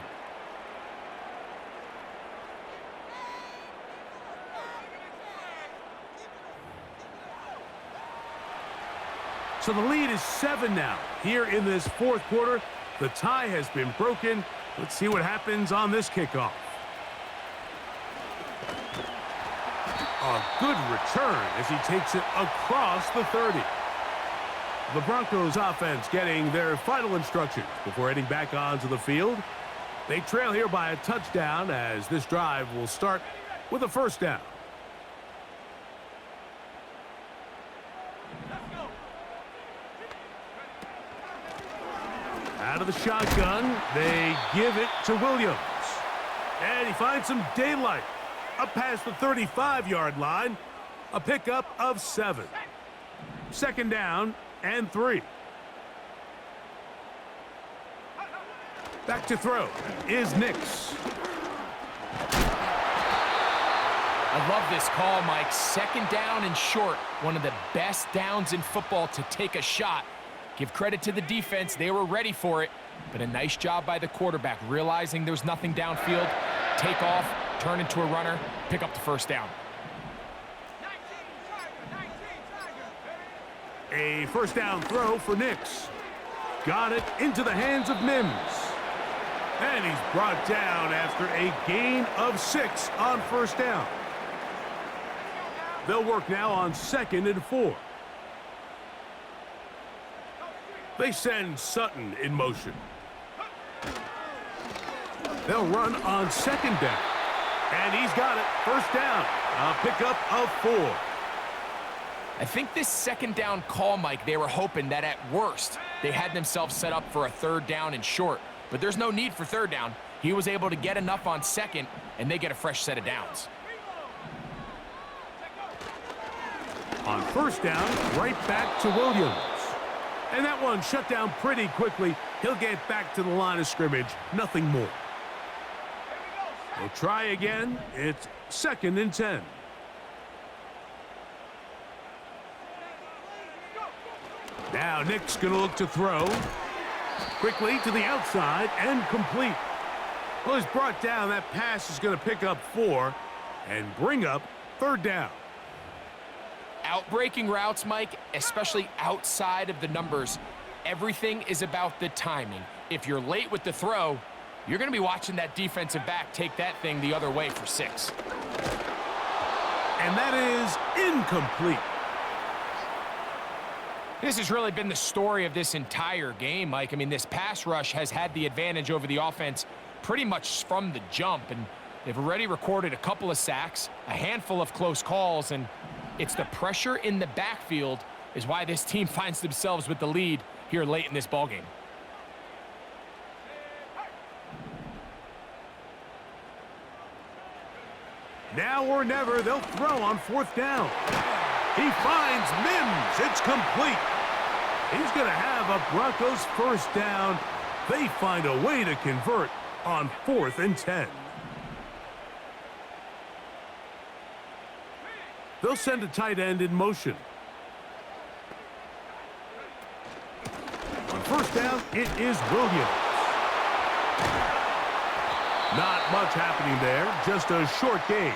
So the lead is 7 now. Here in this fourth quarter, the tie has been broken. Let's see what happens on this kickoff. A good return as he takes it across the 30. The Broncos offense getting their final instructions before heading back onto the field. They trail here by a touchdown as this drive will start with a first down. Out of the shotgun, they give it to Williams. And he finds some daylight. Up past the 35-yard line, a pickup of 7. Second down and 3. Back to throw is Nix. I love this call, Mike. Second down and short. One of the best downs in football to take a shot. Give credit to the defense. They were ready for it. But a nice job by the quarterback, realizing there's nothing downfield. Take off, turn into a runner, pick up the first down. A first down throw for Nix. Got it into the hands of Mims. And he's brought down after a gain of 6 on first down. They'll work now on 2nd and 4. They send Sutton in motion. They'll run on 2nd down. And he's got it. First down. A pickup of 4. I think this second down call, Mike, they were hoping that at worst they had themselves set up for a third down and short. But there's no need for third down. He was able to get enough on 2nd, and they get a fresh set of downs. On first down, right back to Williams. And that one shut down pretty quickly. He'll get back to the line of scrimmage. Nothing more. We'll try again. It's 2nd and 10. Now Nick's going to look to throw. Quickly to the outside and complete. Well, he's brought down. That pass is going to pick up 4 and bring up 3rd down. Outbreaking routes, Mike, especially outside of the numbers, everything is about the timing. If you're late with the throw, you're going to be watching that defensive back take that thing the other way for 6. And that is incomplete. This has really been the story of this entire game, Mike. I mean, this pass rush has had the advantage over the offense pretty much from the jump, and they've already recorded a couple of sacks, a handful of close calls, and it's the pressure in the backfield is why this team finds themselves with the lead here late in this ballgame. Now or never, they'll throw on 4th down. He finds Mims. It's complete. He's going to have a Broncos 1st down. They find a way to convert on 4th and 10. They'll send a tight end in motion. On 1st down, it is Williams. Not much happening there, just a short gain.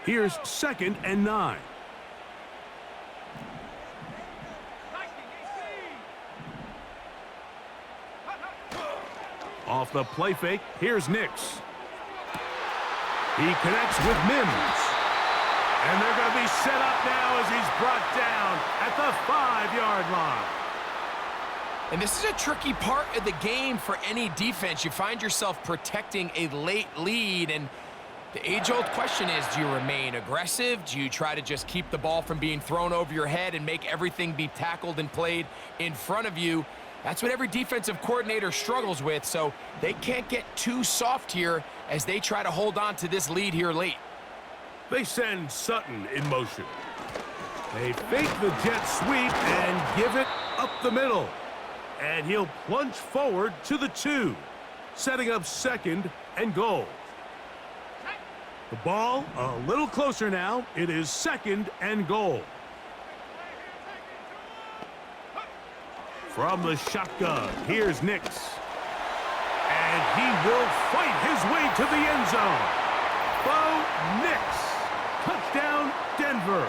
Here's 2nd and 9. Off the play fake, here's Nix. He connects with Mims. And they're going to be set up now as he's brought down at the 5-yard line. And this is a tricky part of the game for any defense. You find yourself protecting a late lead, and the age-old question is, do you remain aggressive? Do you try to just keep the ball from being thrown over your head and make everything be tackled and played in front of you? That's what every defensive coordinator struggles with, so they can't get too soft here as they try to hold on to this lead here late. They send Sutton in motion. They fake the jet sweep and give it up the middle. And he'll plunge forward to the 2, setting up 2nd and goal. The ball a little closer now. It is 2nd and goal. From the shotgun, here's Nix. And he will fight his way to the end zone. Bo Nix. Touchdown, Denver.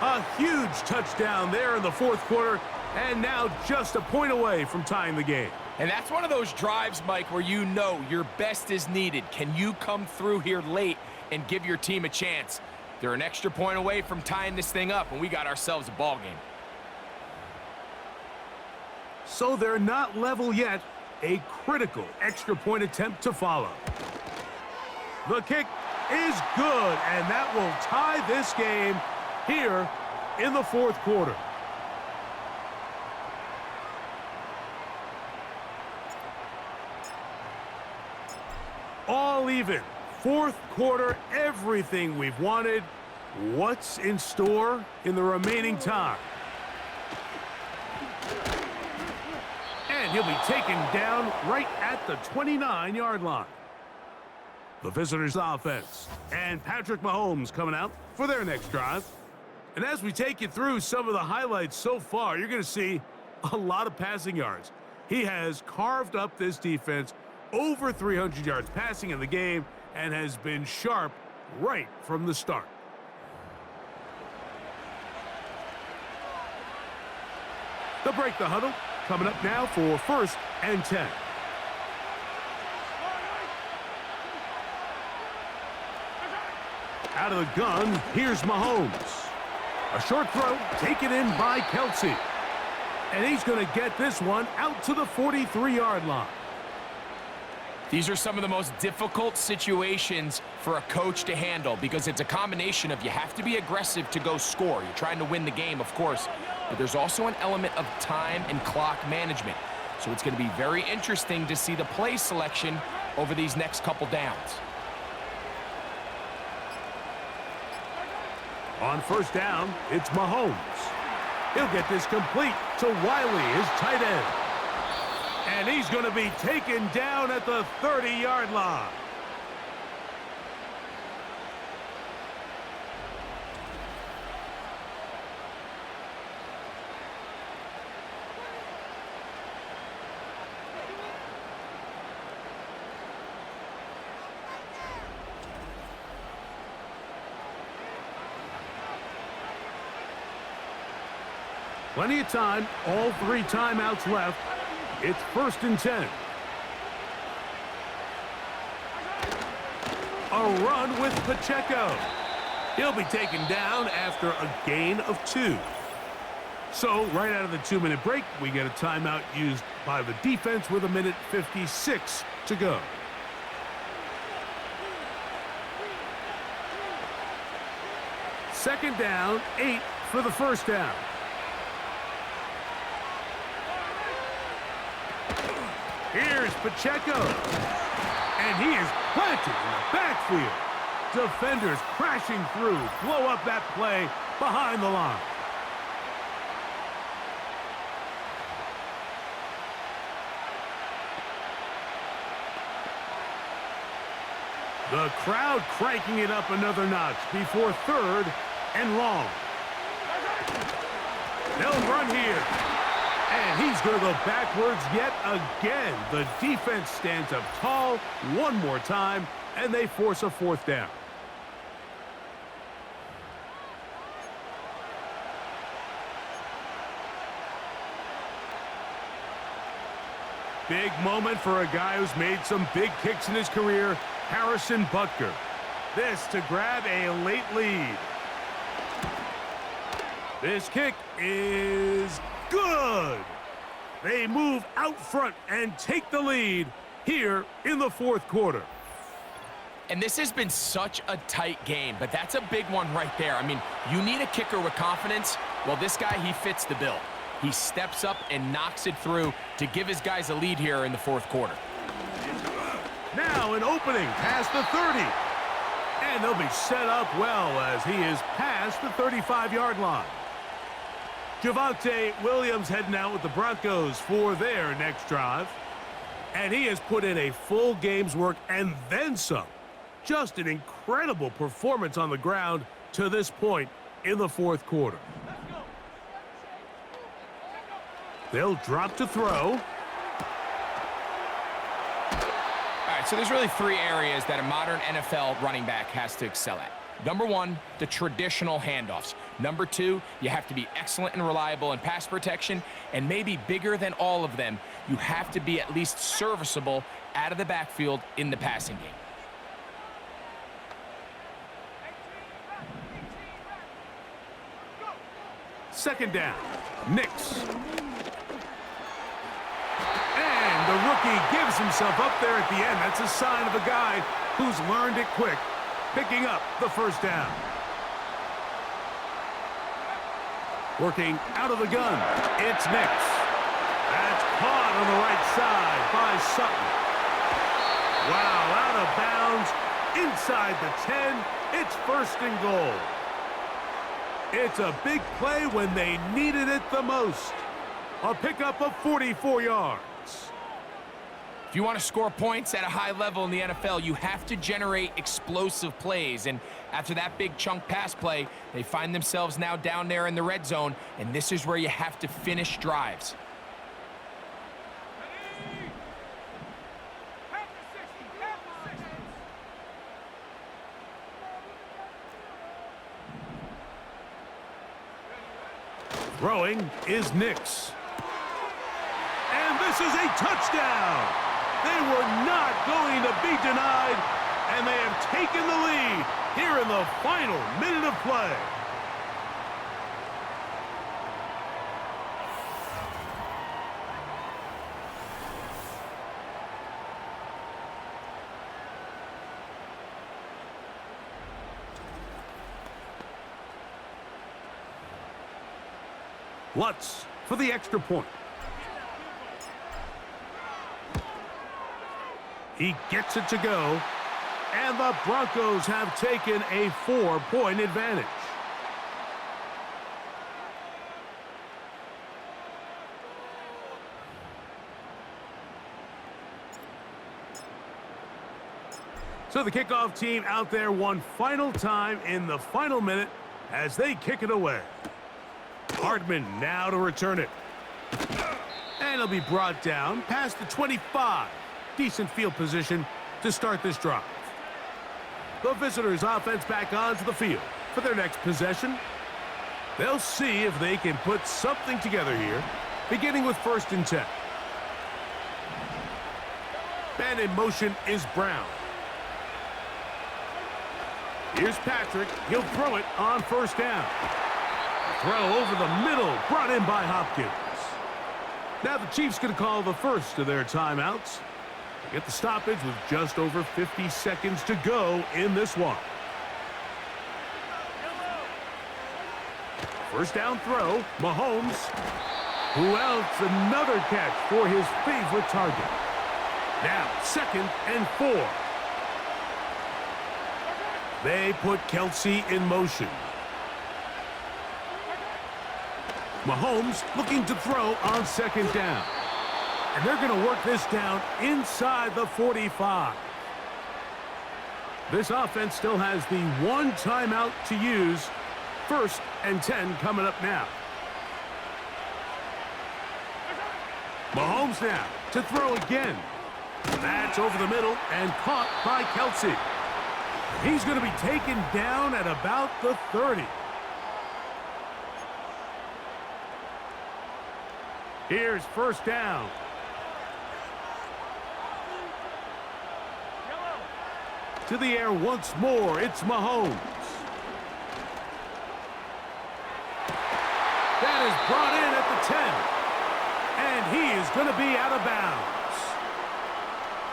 A huge touchdown there in the 4th quarter, and now just a point away from tying the game. And that's one of those drives, Mike, where you know your best is needed. Can you come through here late and give your team a chance? They're an extra point away from tying this thing up, and we got ourselves a ball game. So they're not level yet. A critical extra point attempt to follow. The kick is good, and that will tie this game here in the 4th quarter. All even. 4th quarter, everything we've wanted. What's in store in the remaining time? And he'll be taken down right at the 29-yard line. The visitors' offense. And Patrick Mahomes coming out for their next drive. And as we take you through some of the highlights so far, you're going to see a lot of passing yards. He has carved up this defense, over 300 yards passing in the game, and has been sharp right from the start. They'll break the huddle. Coming up now for 1st and 10. Out of the gun, here's Mahomes. A short throw taken in by Kelsey. And he's going to get this one out to the 43-yard line. These are some of the most difficult situations for a coach to handle because it's a combination of you have to be aggressive to go score. You're trying to win the game, of course, but there's also an element of time and clock management. So it's going to be very interesting to see the play selection over these next couple downs. On first down, it's Mahomes. He'll get this complete to Wiley, his tight end. And he's going to be taken down at the 30-yard line. Plenty of time, all 3 timeouts left. It's 1st and 10. A run with Pacheco. He'll be taken down after a gain of 2. So, right out of the 2-minute break, we get a timeout used by the defense with 1:56 to go. Second down, 8 for the first down. Here's Pacheco. And he is planted in the backfield. Defenders crashing through, blow up that play behind the line. The crowd cranking it up another notch before 3rd and long. They'll run here. And he's going to go backwards yet again. The defense stands up tall one more time, and they force a 4th down. Big moment for a guy who's made some big kicks in his career, Harrison Butker. This to grab a late lead. This kick is good. They move out front and take the lead here in the 4th quarter. And this has been such a tight game, but that's a big one right there. I mean, you need a kicker with confidence. Well, this guy, he fits the bill. He steps up and knocks it through to give his guys a lead here in the 4th quarter. Now an opening past the 30. And they'll be set up well as he is past the 35-yard line. Javonte Williams heading out with the Broncos for their next drive. And he has put in a full game's work and then some. Just an incredible performance on the ground to this point in the 4th quarter. They'll drop to throw. All right, so there's really 3 areas that a modern NFL running back has to excel at. Number 1, the traditional handoffs. Number 2, you have to be excellent and reliable in pass protection. And maybe bigger than all of them, you have to be at least serviceable out of the backfield in the passing game. Second down, Nix. And the rookie gives himself up there at the end. That's a sign of a guy who's learned it quick, picking up the 1st down. Working out of the gun, it's Nix. That's caught on the right side by Sutton. Wow, out of bounds, inside the 10, it's 1st and goal. It's a big play when they needed it the most. A pickup of 44 yards. If you want to score points at a high level in the NFL, you have to generate explosive plays. And after that big chunk pass play, they find themselves now down there in the red zone, and this is where you have to finish drives. Throwing is Nix. And this is a touchdown. They were not going to be denied, and they have taken the lead here in the final minute of play. Lutz for the extra point. He gets it to go, and the Broncos have taken a 4-point advantage. So the kickoff team out there one final time in the final minute as they kick it away. Hardman now to return it. And it'll be brought down past the 25. Decent field position to start this drive. The visitors' offense back onto the field for their next possession. They'll see if they can put something together here, beginning with 1st and 10. And in motion is Brown. Here's Patrick. He'll throw it on 1st down. Throw over the middle, brought in by Hopkins. Now the Chiefs going to call the first of their timeouts. They get the stoppage with just over 50 seconds to go in this one. 1st down throw, Mahomes. Who else? Another catch for his favorite target. Now 2nd and 4. They put Kelsey in motion. Mahomes looking to throw on 2nd down. And they're going to work this down inside the 45. This offense still has the one timeout to use. 1st and 10 coming up now. Mahomes now to throw again. That's over the middle and caught by Kelsey. He's going to be taken down at about the 30. Here's 1st down. To the air once more, it's Mahomes. That is brought in at the 10. And he is going to be out of bounds.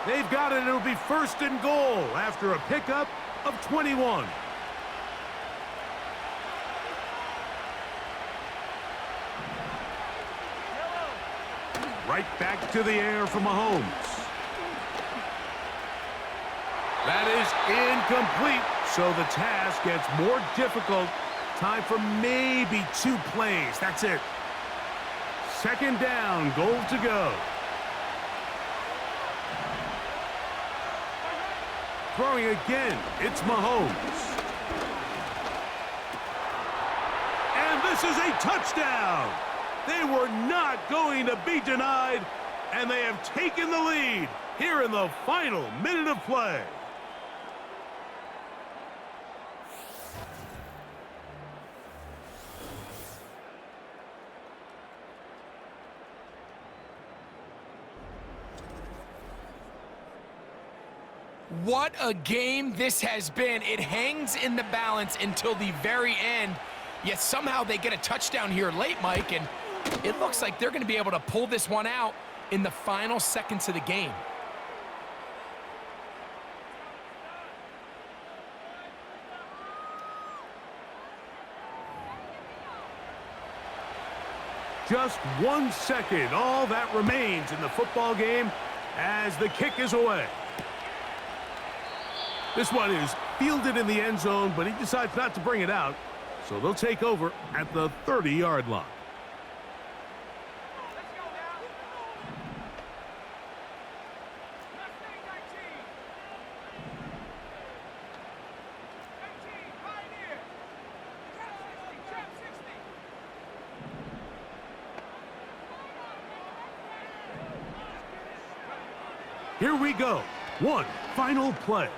They've got it. It'll be 1st and goal after a pickup of 21. Right back to the air for Mahomes. That is incomplete, so the task gets more difficult. Time for maybe 2 plays. That's it. 2nd down, goal to go. Throwing again, it's Mahomes. And this is a touchdown. They were not going to be denied, and they have taken the lead here in the final minute of play. What a game this has been. It hangs in the balance until the very end, yet somehow they get a touchdown here late, Mike, and it looks like they're going to be able to pull this one out in the final seconds of the game. Just 1 second, all that remains in the football game as the kick is away. This one is fielded in the end zone, but he decides not to bring it out, so they'll take over at the 30-yard line. Here we go. One final play.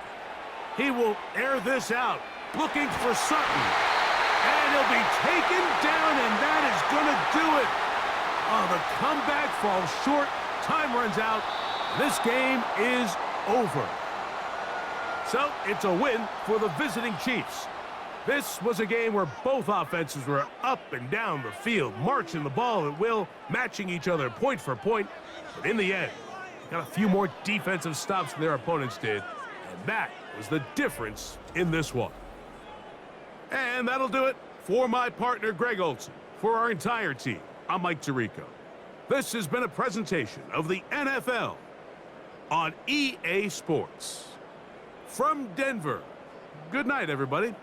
He will air this out, looking for Sutton. And he'll be taken down, and that is going to do it. Oh, the comeback falls short. Time runs out. This game is over. So it's a win for the visiting Chiefs. This was a game where both offenses were up and down the field, marching the ball at will, matching each other point for point. But in the end, got a few more defensive stops than their opponents did. And that was the difference in this one. And that'll do it for my partner, Greg Olson. For our entire team, I'm Mike Tirico. This has been a presentation of the NFL on EA Sports. From Denver, good night, everybody.